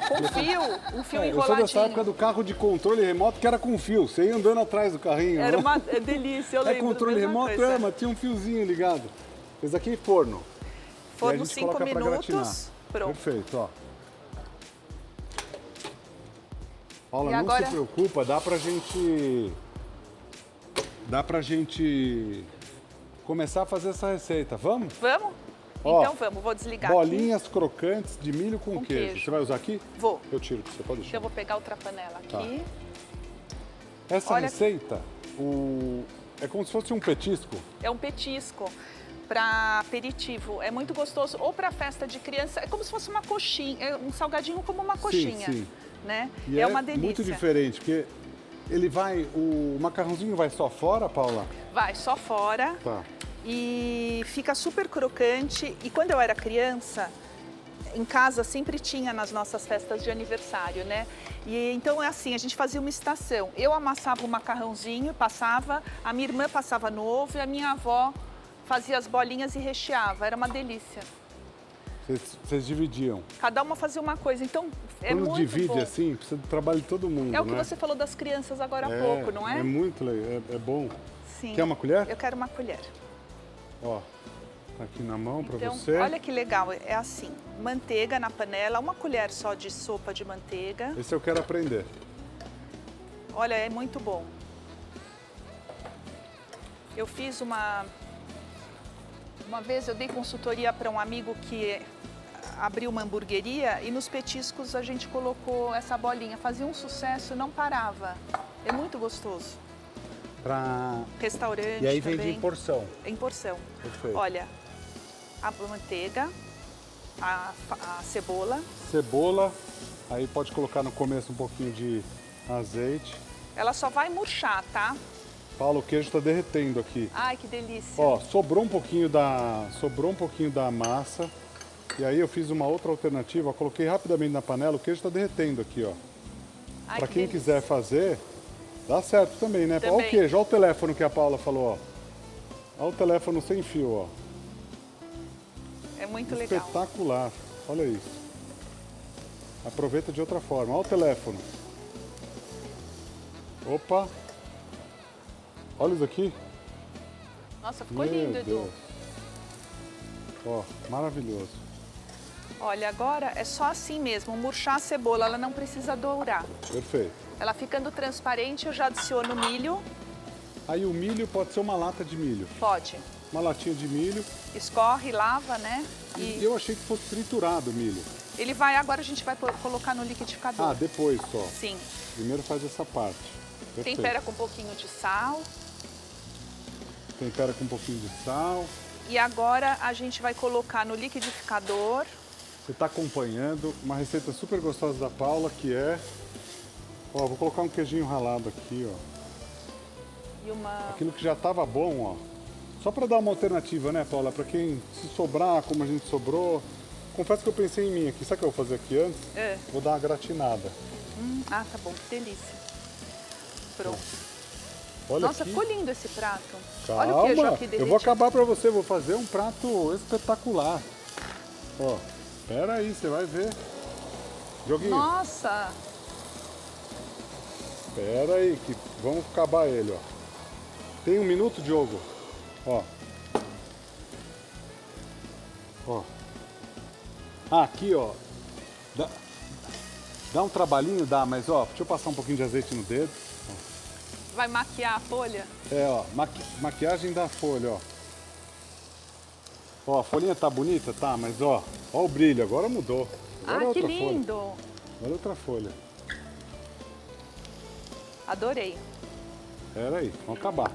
Com fio, um fio Eu sou dessa época enroladinho. do carro de controle remoto que era com fio. Você ia andando atrás do carrinho. Era né? uma delícia, eu É lembro. controle mesma remoto, coisa. mas tinha um fiozinho ligado. Esse aqui é forno. E a Forno gente 5 coloca pra minutos, gratinar. pronto. Perfeito, ó. Paula, E não agora? se preocupa, dá pra gente dá pra gente começar a fazer essa receita. Vamos? Vamos? Ó, Então vamos, vou desligar Bolinhas crocantes de milho com Com queijo. queijo. Você vai usar aqui? aqui. Vou. Eu tiro pra você, pode deixar. Então eu vou pegar outra panela aqui. Tá. Essa Olha- receita, é como se fosse um petisco. É um petisco para aperitivo. É muito gostoso. Ou para festa de criança. É como se fosse uma coxinha. É um salgadinho como uma coxinha. Sim. Né? E é uma delícia. muito diferente, porque ele vai, o macarrãozinho vai só fora, Paula? Vai só fora. Tá. E fica super crocante. E quando eu era criança, em casa sempre tinha nas nossas festas de aniversário, né? E então é assim, a gente fazia uma estação. Eu amassava o macarrãozinho, passava, a minha irmã passava no ovo e a minha avó fazia as bolinhas e recheava. Era uma delícia. Vocês dividiam. Cada uma fazia uma coisa. Então é Quando muito divide bom. assim, precisa do trabalho de todo mundo, É o que né? você falou das crianças agora há pouco, não é? É muito legal, é bom. Sim. Quer uma colher? Eu quero uma colher. Ó, tá aqui na mão pra Então, você. olha que legal, é assim, manteiga na panela, uma colher só de sopa de manteiga. Esse eu quero aprender. Olha, é muito bom. Eu fiz uma vez eu dei consultoria para um amigo que abriu uma hamburgueria e nos petiscos a gente colocou essa bolinha, fazia um sucesso, não parava. É muito gostoso. Restaurante E aí também. vende em porção. Em porção. Perfeito. Olha, a manteiga, a cebola. Cebola, aí pode colocar no começo um pouquinho de azeite. Ela só vai murchar, tá? Paulo, o queijo está derretendo aqui. Ai, que delícia. Ó, sobrou um pouquinho da massa. E aí eu fiz uma outra alternativa, eu coloquei rapidamente na panela, o queijo está derretendo aqui, ó. Ai, Para que quem delícia. quiser fazer, dá certo também, né? Olha Também. o queijo, olha o telefone que a Paula falou, ó. Olha o telefone sem fio, ó. É muito legal. Espetacular. Olha isso. Aproveita de outra forma. Olha o telefone. Opa. Olha isso aqui. Nossa, ficou Meu lindo, Edu. Deus. Ó, maravilhoso. Olha, agora é só assim mesmo, murchar a cebola, ela não precisa dourar. Perfeito. Ela ficando transparente, eu já adiciono milho. Aí o milho pode ser uma lata de milho. Pode. Uma latinha de milho. Escorre, lava, né? E eu achei que fosse triturado o milho. Ele vai, agora a gente vai colocar no liquidificador. Ah, depois só. Sim. Primeiro faz essa parte. Perfeito. Tempera com um pouquinho de sal. Tempera com um pouquinho de sal. E agora a gente vai colocar no liquidificador. Você está acompanhando uma receita super gostosa da Paula, que é... Ó, vou colocar um queijinho ralado aqui, ó. E uma... Aquilo que já estava bom, ó. Só para dar uma alternativa, né, Paula? Para quem se sobrar, como a gente sobrou. Confesso que eu pensei em mim aqui. Sabe o que eu vou fazer aqui antes? É. Vou dar uma gratinada. Ah, tá bom, que delícia. Pronto. Olha Nossa, aqui. ficou lindo esse prato. Calma, Olha o queijo aqui derretido. eu vou acabar para você. Vou fazer um prato espetacular. Ó, espera aí, você vai ver. Joguinho, Nossa! espera aí, que vamos acabar ele, ó. Tem um minuto, Diogo? Ó. Ó. Ah, aqui, ó. Dá um trabalhinho, dá, mas ó, deixa eu passar um pouquinho de azeite no dedo. Vai maquiar a folha? É, ó, maquiagem da folha, ó. Ó, a folhinha tá bonita, tá, mas ó o brilho, agora mudou. Agora é Ah, que outra lindo! folha. Agora é outra folha. Adorei. Pera aí, vamos acabar.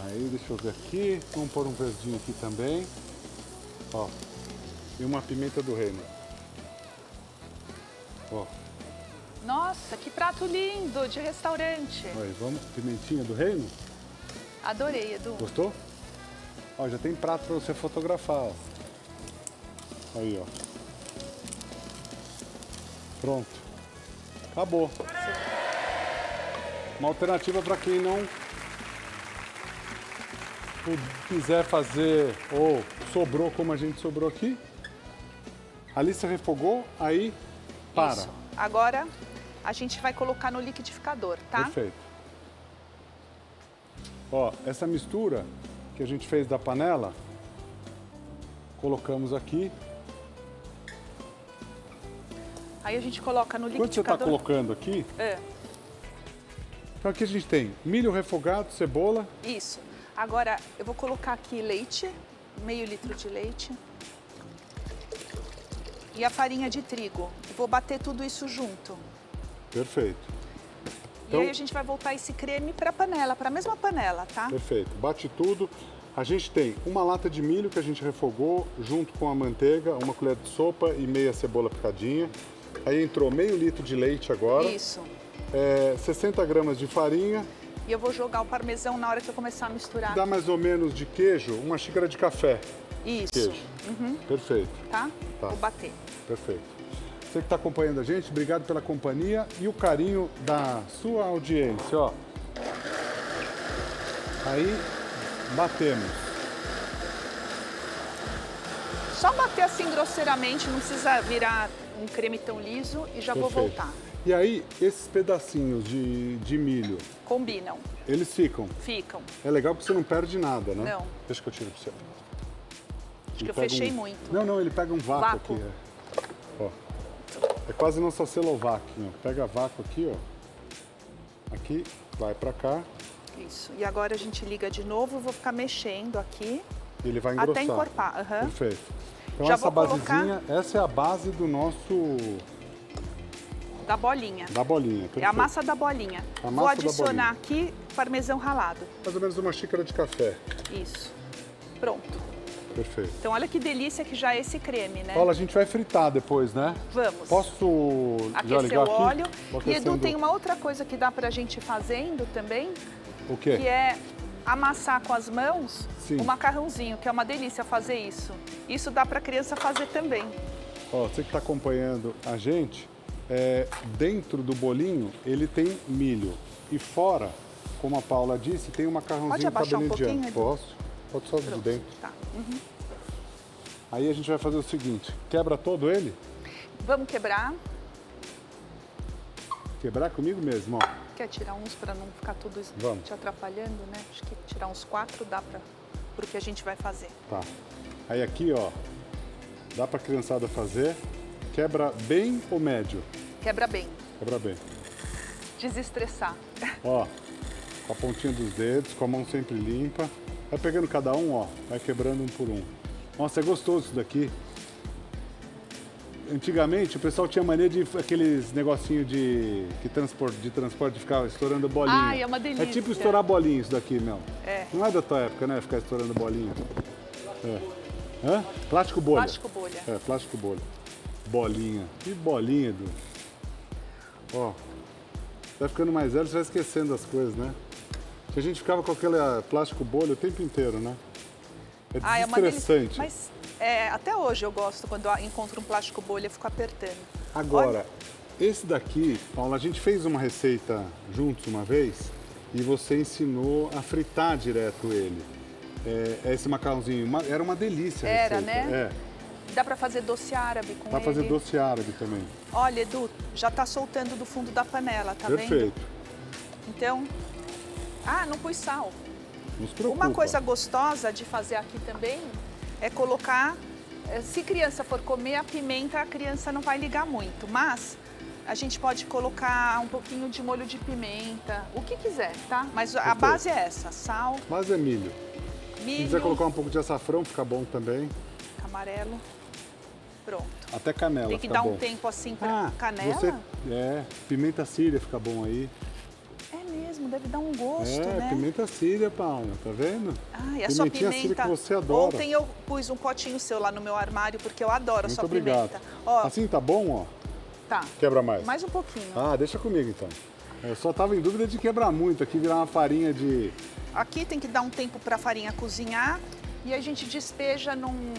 Aí, deixa eu ver aqui. Vamos pôr um verdinho aqui também. Ó. E uma pimenta do reino. Ó. Nossa, que prato lindo de restaurante. Aí, vamos. Pimentinha do reino. Adorei, Edu. Gostou? Ó, já tem prato para você fotografar, ó. Aí, ó. Pronto. Acabou. Uma alternativa para quem não quiser fazer ou sobrou como a gente sobrou aqui. Ali você refogou, aí para. Isso. Agora a gente vai colocar no liquidificador, tá? Perfeito. Ó, essa mistura que a gente fez da panela, colocamos aqui. Aí a gente coloca no Quando você está liquidificador. colocando aqui, É. Então aqui a gente tem milho refogado, cebola. Isso. Agora, eu vou colocar aqui leite, meio litro de leite. E a farinha de trigo. Vou bater tudo isso junto. Perfeito. E aí a gente vai voltar esse creme para a panela, para a mesma panela, tá? Perfeito. Bate tudo. A gente tem uma lata de milho que a gente refogou junto com a manteiga, uma colher de sopa e meia cebola picadinha. Aí entrou meio litro de leite agora. Isso. 60 gramas de farinha. E eu vou jogar o parmesão na hora que eu começar a misturar. Dá mais ou menos de queijo, uma xícara de café. Isso. Queijo. Perfeito. Tá? Tá. Vou bater. Perfeito. Você que está acompanhando a gente, obrigado pela companhia e o carinho da sua audiência, ó. Aí, batemos. Só bater assim grosseiramente, não precisa virar um creme tão liso e já vou Perfeito. voltar. E aí, esses pedacinhos de milho, Combinam, eles ficam. ficam. É legal porque você não perde nada, né? Não. Deixa que eu tiro para você. Acho que eu fechei muito. Não, ele pega um vácuo, Vácuo. aqui. Ó. É quase nossa celovac, ó. Pega vácuo aqui, ó. Aqui, vai para cá. Isso. E agora a gente liga de novo, vou ficar mexendo aqui E ele vai engrossar. até encorpar. Aham. Perfeito. Então Já essa vou colocar- basezinha, essa é a base do nosso... Da bolinha. da bolinha. É a Perfeito. massa da bolinha. A Vou massa da adicionar aqui parmesão ralado. Mais ou menos uma xícara de café. Isso. Pronto. Perfeito. Então olha que delícia que já é esse creme, né? Paula, a gente vai fritar depois, né? Vamos. Posso já Aquecer ligar o aqui? óleo. Vou E Edu, aquecendo. tem uma outra coisa que dá pra gente ir fazendo também, O quê? que é amassar com as mãos Sim. o macarrãozinho, que é uma delícia fazer isso. Isso dá pra criança fazer também. Ó, você que está acompanhando a gente, dentro do bolinho ele tem milho. E fora, como a Paula disse, tem um macarrãozinho Pode abaixar um cabernet pouquinho, Edu? Posso? Pode só de Pronto. dentro. Tá. Aí a gente vai fazer o seguinte, quebra todo ele, Vamos quebrar. quebrar comigo mesmo, ó. Quer tirar uns para não ficar tudo Vamos. te atrapalhando, né? Acho que tirar uns 4 dá para o que a gente vai fazer. Tá. Aí aqui, ó, dá pra criançada fazer. Quebra bem ou médio? Quebra bem. Quebra bem. Desestressar. Ó, com a pontinha dos dedos, com a mão sempre limpa. Vai pegando cada um, ó, vai quebrando um por um. Nossa, é gostoso isso daqui. Antigamente o pessoal tinha mania de aqueles negocinho de transporte de ficar estourando bolinha. Ai, é uma delícia. É tipo estourar bolinha isso daqui, meu. É. Não é da tua época, né? Ficar estourando bolinha. É. Hã? Plástico bolha. Plástico bolha. É, plástico bolha. Bolinha. Que bolinha, Edu. Ó. Vai ficando mais velho, você vai esquecendo as coisas, né? Que a gente ficava com aquele plástico bolha o tempo inteiro, né? É Ah, é uma delícia. desestressante. Mas até hoje eu gosto, quando eu encontro um plástico bolha, eu fico apertando. Agora, esse daqui, Paula, a gente fez uma receita juntos uma vez e você ensinou a fritar direto ele. Esse macarrãozinho, era uma delícia a Era, receita. né? Dá pra fazer doce árabe com Dá pra fazer ele. doce árabe também. Olha, Edu, já tá soltando do fundo da panela, tá vendo? Perfeito. Então, não pus sal. Não se preocupa. Uma coisa gostosa de fazer aqui também é colocar, se criança for comer a pimenta, a criança não vai ligar muito, mas a gente pode colocar um pouquinho de molho de pimenta, o que quiser, tá? Mas a Perfeito. base é essa, sal, Mas é milho. Se milho, quiser colocar um pouco de açafrão, fica bom também. amarelo, pronto. Até canela Tem que fica dar bom. um tempo assim para canela. Pimenta síria fica bom aí. É mesmo, deve dar um gosto, né? Pimenta síria, Paula, tá vendo? Ai, a sua Pimentinha síria pimenta. que você adora. Ontem eu pus um potinho seu lá no meu armário porque eu adoro a Muito sua obrigado. pimenta. Ó, Assim tá bom, ó? tá. Quebra mais. Mais um pouquinho. Ah, deixa comigo então. Eu só tava em dúvida de quebrar muito, aqui virar uma farinha de... Aqui tem que dar um tempo para a farinha cozinhar e a gente despeja num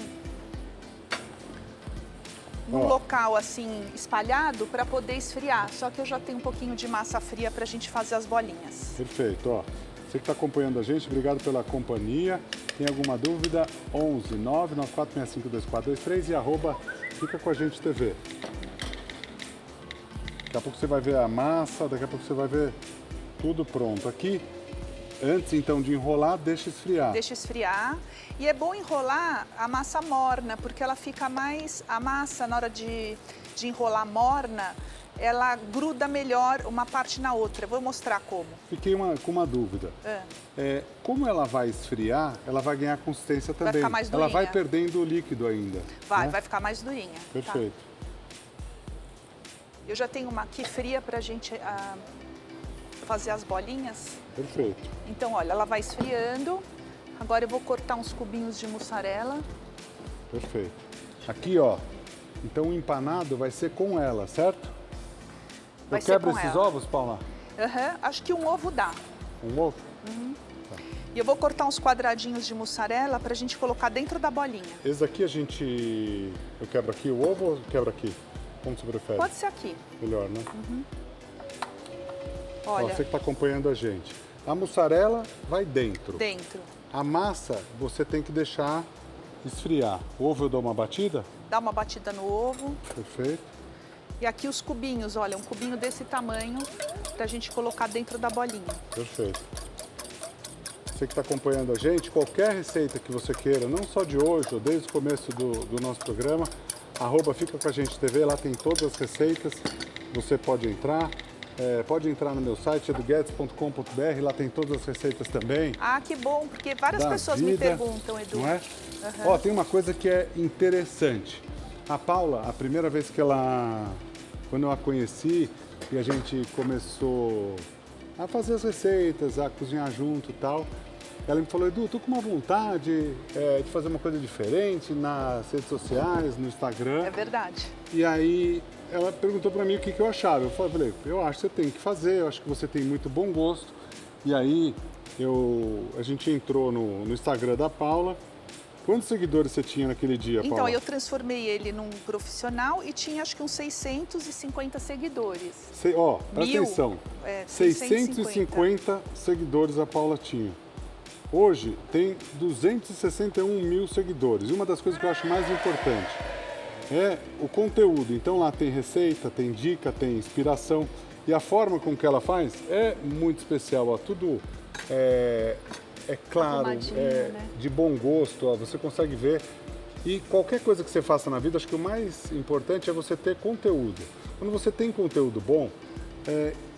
Ó. local assim espalhado para poder esfriar. Só que eu já tenho um pouquinho de massa fria para a gente fazer as bolinhas. Perfeito, ó. Você que está acompanhando a gente, obrigado pela companhia. Tem alguma dúvida? 11 994652423 e arroba Fica Com A Gente TV. Daqui a pouco você vai ver a massa, daqui a pouco você vai ver tudo pronto. Aqui, antes então de enrolar, deixa esfriar. Deixa esfriar. E é bom enrolar a massa morna, porque ela fica mais... A massa, na hora de enrolar morna, ela gruda melhor uma parte na outra. Vou mostrar como. Fiquei com uma dúvida. Como ela vai esfriar, ela vai ganhar consistência também. Vai ficar mais durinha. Ela vai perdendo o líquido ainda. Vai, né? vai ficar mais durinha. Perfeito. Eu já tenho uma aqui fria pra gente fazer as bolinhas. Perfeito. Então, olha, ela vai esfriando. Agora eu vou cortar uns cubinhos de mussarela. Perfeito. Aqui, ó. Então o empanado vai ser com ela, certo? Vai Eu ser quebro com esses ela. ovos, Paula? Acho que um ovo dá. Um ovo? E eu vou cortar uns quadradinhos de mussarela pra gente colocar dentro da bolinha. Esse aqui eu quebro aqui o ovo ou quebro aqui? Como você prefere? Pode ser aqui. Melhor, né? Ó, Olha, você que está acompanhando a gente. A mussarela vai dentro. dentro. A massa você tem que deixar esfriar. O ovo eu dou uma batida? Dá uma batida no ovo. Perfeito. E aqui os cubinhos, olha, um cubinho desse tamanho pra gente colocar dentro da bolinha. Perfeito. Você que está acompanhando a gente, qualquer receita que você queira, não só de hoje ou desde o começo do nosso programa, @Fica Com A Gente TV, lá tem todas as receitas, você pode entrar. Pode entrar no meu site, eduguedes.com.br, lá tem todas as receitas também. Ah, que bom, porque várias Da pessoas me vida, perguntam, Edu. Não é? Ó, tem uma coisa que é interessante. A Paula, a primeira vez quando eu a conheci e a gente começou a fazer as receitas, a cozinhar junto e tal, ela me falou, Edu, tô com uma vontade de fazer uma coisa diferente nas redes sociais, no Instagram. É verdade. E aí ela perguntou para mim o que eu achava. Eu falei, eu acho que você tem que fazer, eu acho que você tem muito bom gosto. E aí a gente entrou no Instagram da Paula. Quantos seguidores você tinha naquele dia, Paula? Então, eu transformei ele num profissional e tinha acho que uns 650 seguidores. Presta 1000, atenção. 650 650 seguidores a Paula tinha. Hoje tem 261 mil seguidores. E uma das coisas que eu acho mais importante é o conteúdo. Então lá tem receita, tem dica, tem inspiração. E a forma com que ela faz é muito especial. Ó, tudo é claro, né? de bom gosto, ó, você consegue ver. E qualquer coisa que você faça na vida, acho que o mais importante é você ter conteúdo. Quando você tem conteúdo bom,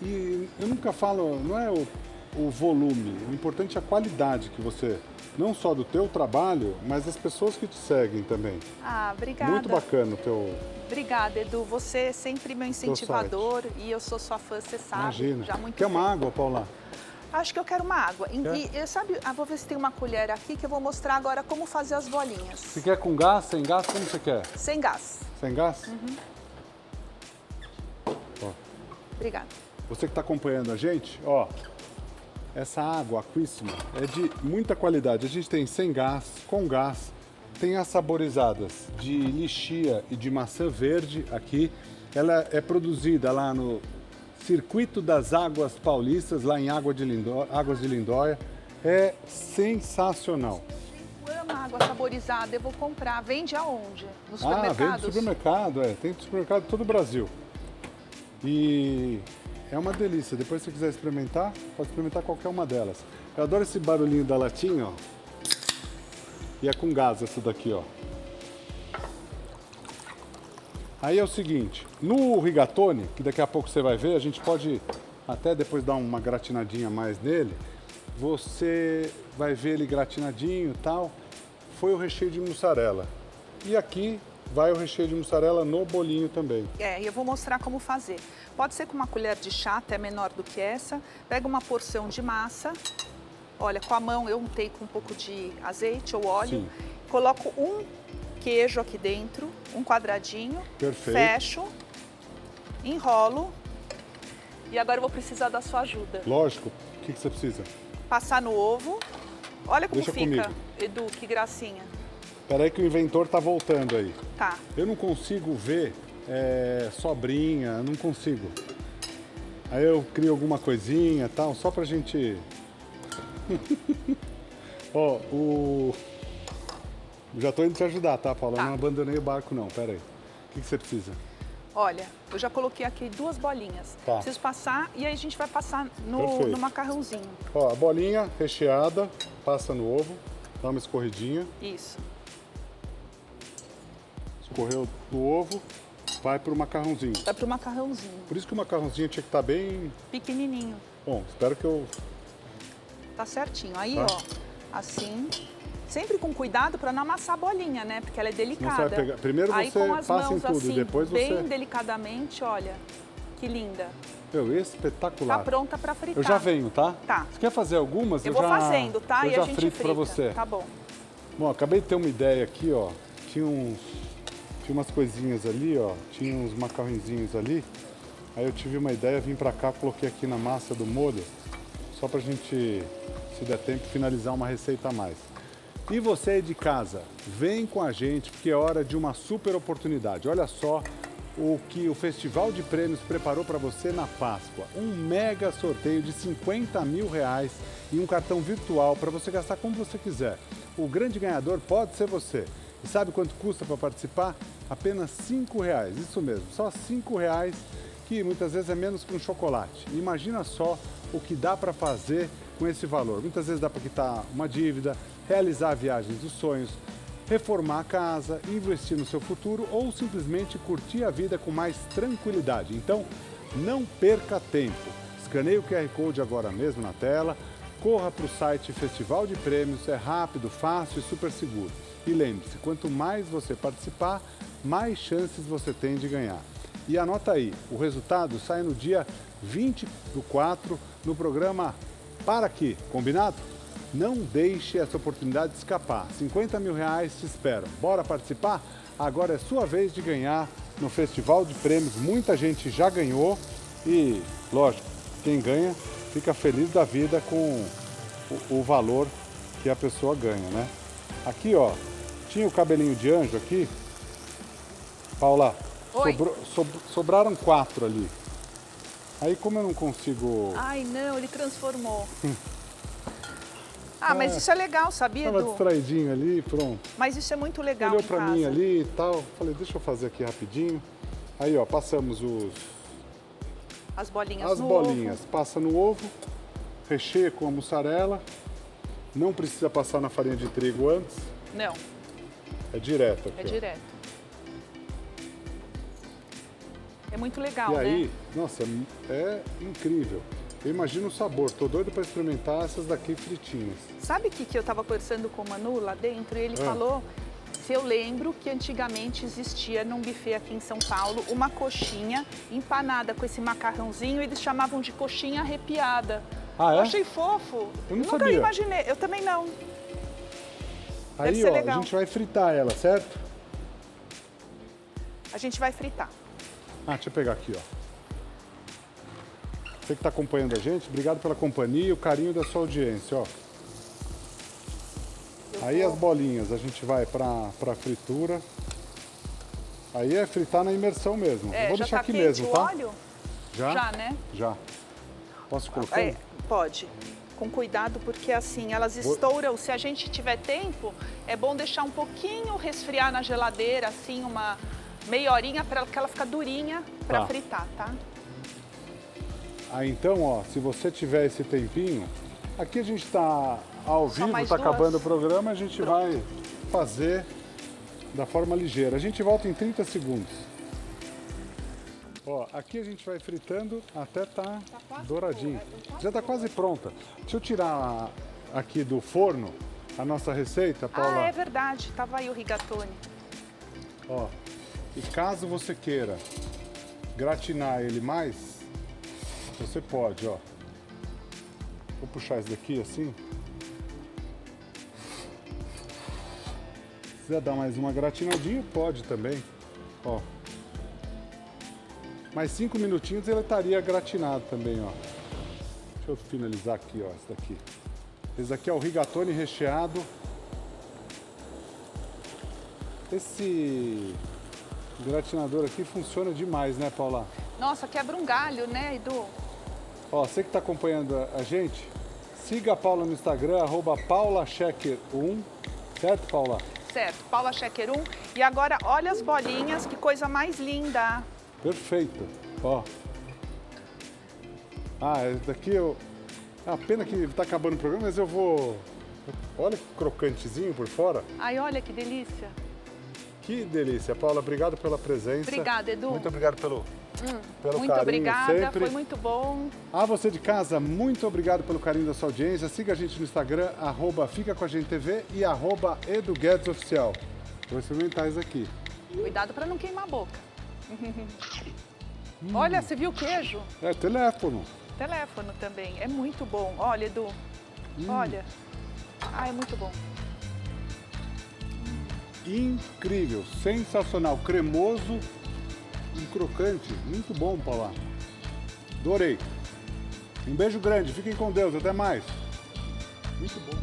e eu nunca falo, não é o volume, o importante é a qualidade que você, não só do teu trabalho, mas das pessoas que te seguem também. Ah, obrigada. Muito bacana o teu... Obrigada, Edu. Você é sempre meu incentivador e eu sou sua fã, você sabe. Imagina. Já há muito Quer tempo. uma água, Paula? Acho que eu quero uma água. Quer? Vou ver se tem uma colher aqui que eu vou mostrar agora como fazer as bolinhas. Você quer com gás, sem gás? Como você quer? Sem gás. Sem gás? Ó, Obrigada. você que está acompanhando a gente, ó, essa água Aquíssima é de muita qualidade. A gente tem sem gás, com gás, tem as saborizadas de lichia e de maçã verde aqui. Ela é produzida lá no Circuito das Águas Paulistas, lá em Águas de Lindóia. É sensacional. Eu amo água saborizada, eu vou comprar. Vende aonde? Nos Vem do supermercados? supermercado, tem do supermercado de todo o Brasil. E é uma delícia. Depois, se você quiser experimentar, pode experimentar qualquer uma delas. Eu adoro esse barulhinho da latinha, ó. E é com gás essa daqui, ó. Aí é o seguinte, no rigatone, que daqui a pouco você vai ver, a gente pode até depois dar uma gratinadinha mais nele. Você vai ver ele gratinadinho e tal. Foi o recheio de mussarela. E aqui vai o recheio de mussarela no bolinho também. E eu vou mostrar como fazer. Pode ser com uma colher de chá, até menor do que essa. Pega uma porção de massa. Olha, com a mão eu untei com um pouco de azeite ou óleo. Sim. Coloco um queijo aqui dentro, um quadradinho. Perfeito. Fecho, enrolo. E agora eu vou precisar da sua ajuda. Lógico. O que você precisa? Passar no ovo. Olha como Deixa fica, comigo. Edu, que gracinha. Peraí que o inventor tá voltando aí. Tá. Eu não consigo ver sobrinha, não consigo. Aí eu crio alguma coisinha e tal, só pra gente... Ó, já tô indo te ajudar, tá, Paula? Tá. Eu não abandonei o barco, não. Pera aí. O que você precisa? Olha, eu já coloquei aqui 2 bolinhas. Tá. Preciso passar e aí a gente vai passar Perfeito. no macarrãozinho. Ó, a bolinha recheada, passa no ovo, dá uma escorridinha. Isso. Escorreu do ovo. vai pro macarrãozinho. Vai pro macarrãozinho. Por isso que o macarrãozinho tinha que estar bem... Pequenininho. Bom, espero que eu... Tá certinho. Aí, Tá. ó, assim. Sempre com cuidado para não amassar a bolinha, né? Porque ela é delicada. Você vai pegar... Primeiro Aí, você com as passa em mãos, tudo, assim, depois bem você... delicadamente, olha. Que linda. Meu, espetacular. Tá pronta para fritar. Eu já venho, tá? Tá. Você quer fazer algumas? Eu vou já... fazendo, tá? Eu E já a gente frito frita. pra você. Tá bom. Bom, acabei de ter uma ideia aqui, ó. Tinha umas coisinhas ali, ó. Tinha uns macarrõezinhos ali. Aí eu tive uma ideia, vim pra cá, coloquei aqui na massa do molho. Só pra gente, se der tempo, finalizar uma receita a mais. E você aí de casa, vem com a gente, porque é hora de uma super oportunidade. Olha só o que o Festival de Prêmios preparou para você na Páscoa. Um mega sorteio de R$50 mil e um cartão virtual para você gastar como você quiser. O grande ganhador pode ser você. E sabe quanto custa para participar? Apenas R$5. Isso mesmo, só R$5, que muitas vezes é menos que um chocolate. Imagina só o que dá para fazer com esse valor. Muitas vezes dá para quitar uma dívida, realizar viagens dos sonhos, reformar a casa, investir no seu futuro ou simplesmente curtir a vida com mais tranquilidade. Então, não perca tempo. Escaneie o QR Code agora mesmo na tela, corra para o site Festival de Prêmios, é rápido, fácil e super seguro. E lembre-se, quanto mais você participar, mais chances você tem de ganhar. E anota aí, o resultado sai no dia 20/4 no programa Para Aqui, combinado? Não deixe essa oportunidade de escapar. R$50 mil te esperam. Bora participar? Agora é sua vez de ganhar no Festival de Prêmios. Muita gente já ganhou e, lógico, quem ganha fica feliz da vida com o valor que a pessoa ganha, né? Aqui, ó, tinha o cabelinho de anjo aqui. Paula, sobraram 4 ali. Aí, como eu não consigo... Ai, não, ele transformou. Ah, mas isso é legal, sabia, Tava Edu? distraidinho ali, pronto. Mas isso é muito legal Olhou em pra casa. mim ali e tal. Falei, deixa eu fazer aqui rapidinho. Aí, ó, passamos As bolinhas as no bolinhas. ovo. Passa no ovo, recheia com a mussarela. Não precisa passar na farinha de trigo antes. Não, É direto aqui, é ó. direto. É muito legal, E aí, né? nossa, é incrível. Eu imagino o sabor. Tô doido para experimentar essas daqui fritinhas. Sabe o que eu estava conversando com o Manu lá dentro? E ele falou, se eu lembro que antigamente existia num buffet aqui em São Paulo uma coxinha empanada com esse macarrãozinho, eles chamavam de coxinha arrepiada. Ah, é? Eu achei fofo. Eu não Nunca sabia. imaginei, eu também não. Aí, ser ó, legal. a gente vai fritar ela, certo? A gente vai fritar. Ah, deixa eu pegar aqui, ó. Você que está acompanhando a gente, obrigado pela companhia e o carinho da sua audiência, ó. Aí as bolinhas a gente vai para fritura. Aí é fritar na imersão mesmo. Eu vou já deixar tá aqui quente mesmo, o tá? óleo? Já? Já, né? Já. Posso colocar? É, pode. Com cuidado, porque assim, elas estouram. Se a gente tiver tempo, é bom deixar um pouquinho resfriar na geladeira, assim, uma meia horinha, para que ela fique durinha para Tá. fritar, tá? Aí então, ó, se você tiver esse tempinho, aqui a gente está ao vivo, mais está duas? acabando o programa, a gente vai fazer da forma ligeira. A gente volta em 30 segundos. Ó, aqui a gente vai fritando até tá douradinho. Já tá quase pronta. Deixa eu tirar aqui do forno a nossa receita, Paula. Ah, é verdade. Tava aí o rigatone. Ó, e caso você queira gratinar ele mais, você pode, ó. Vou puxar esse daqui assim. Se quiser dar mais uma gratinadinha, pode também. Ó. Mais 5 minutinhos ele estaria gratinado também, ó. Deixa eu finalizar aqui, ó, esse daqui. Esse daqui é o rigatone recheado. Esse gratinador aqui funciona demais, né, Paula? Nossa, quebra um galho, né, Edu? Ó, você que está acompanhando a gente, siga a Paula no Instagram, @paulachecker1, certo, Paula? Certo, Paula Checker 1. E agora, olha as bolinhas, que coisa mais linda. Perfeito, ó. Ah, esse daqui eu... É a pena que está acabando o programa, mas eu vou... Olha que crocantezinho por fora. Ai, olha que delícia. Que delícia. Paula, obrigado pela presença. Obrigada, Edu. Muito obrigado pelo Muito carinho obrigada, sempre. foi muito bom. A você de casa, muito obrigado pelo carinho da sua audiência. Siga a gente no Instagram, @ficacoagentetv e @EduGuedesOficial. Vou experimentar isso aqui. Cuidado para não queimar a boca. Olha, você viu o queijo? É teléfono. Teléfono também, é muito bom. Olha, Edu, olha. Ah, é muito bom. Incrível, sensacional, cremoso e crocante. Muito bom, Paula. Adorei. Um beijo grande, fiquem com Deus, até mais. Muito bom.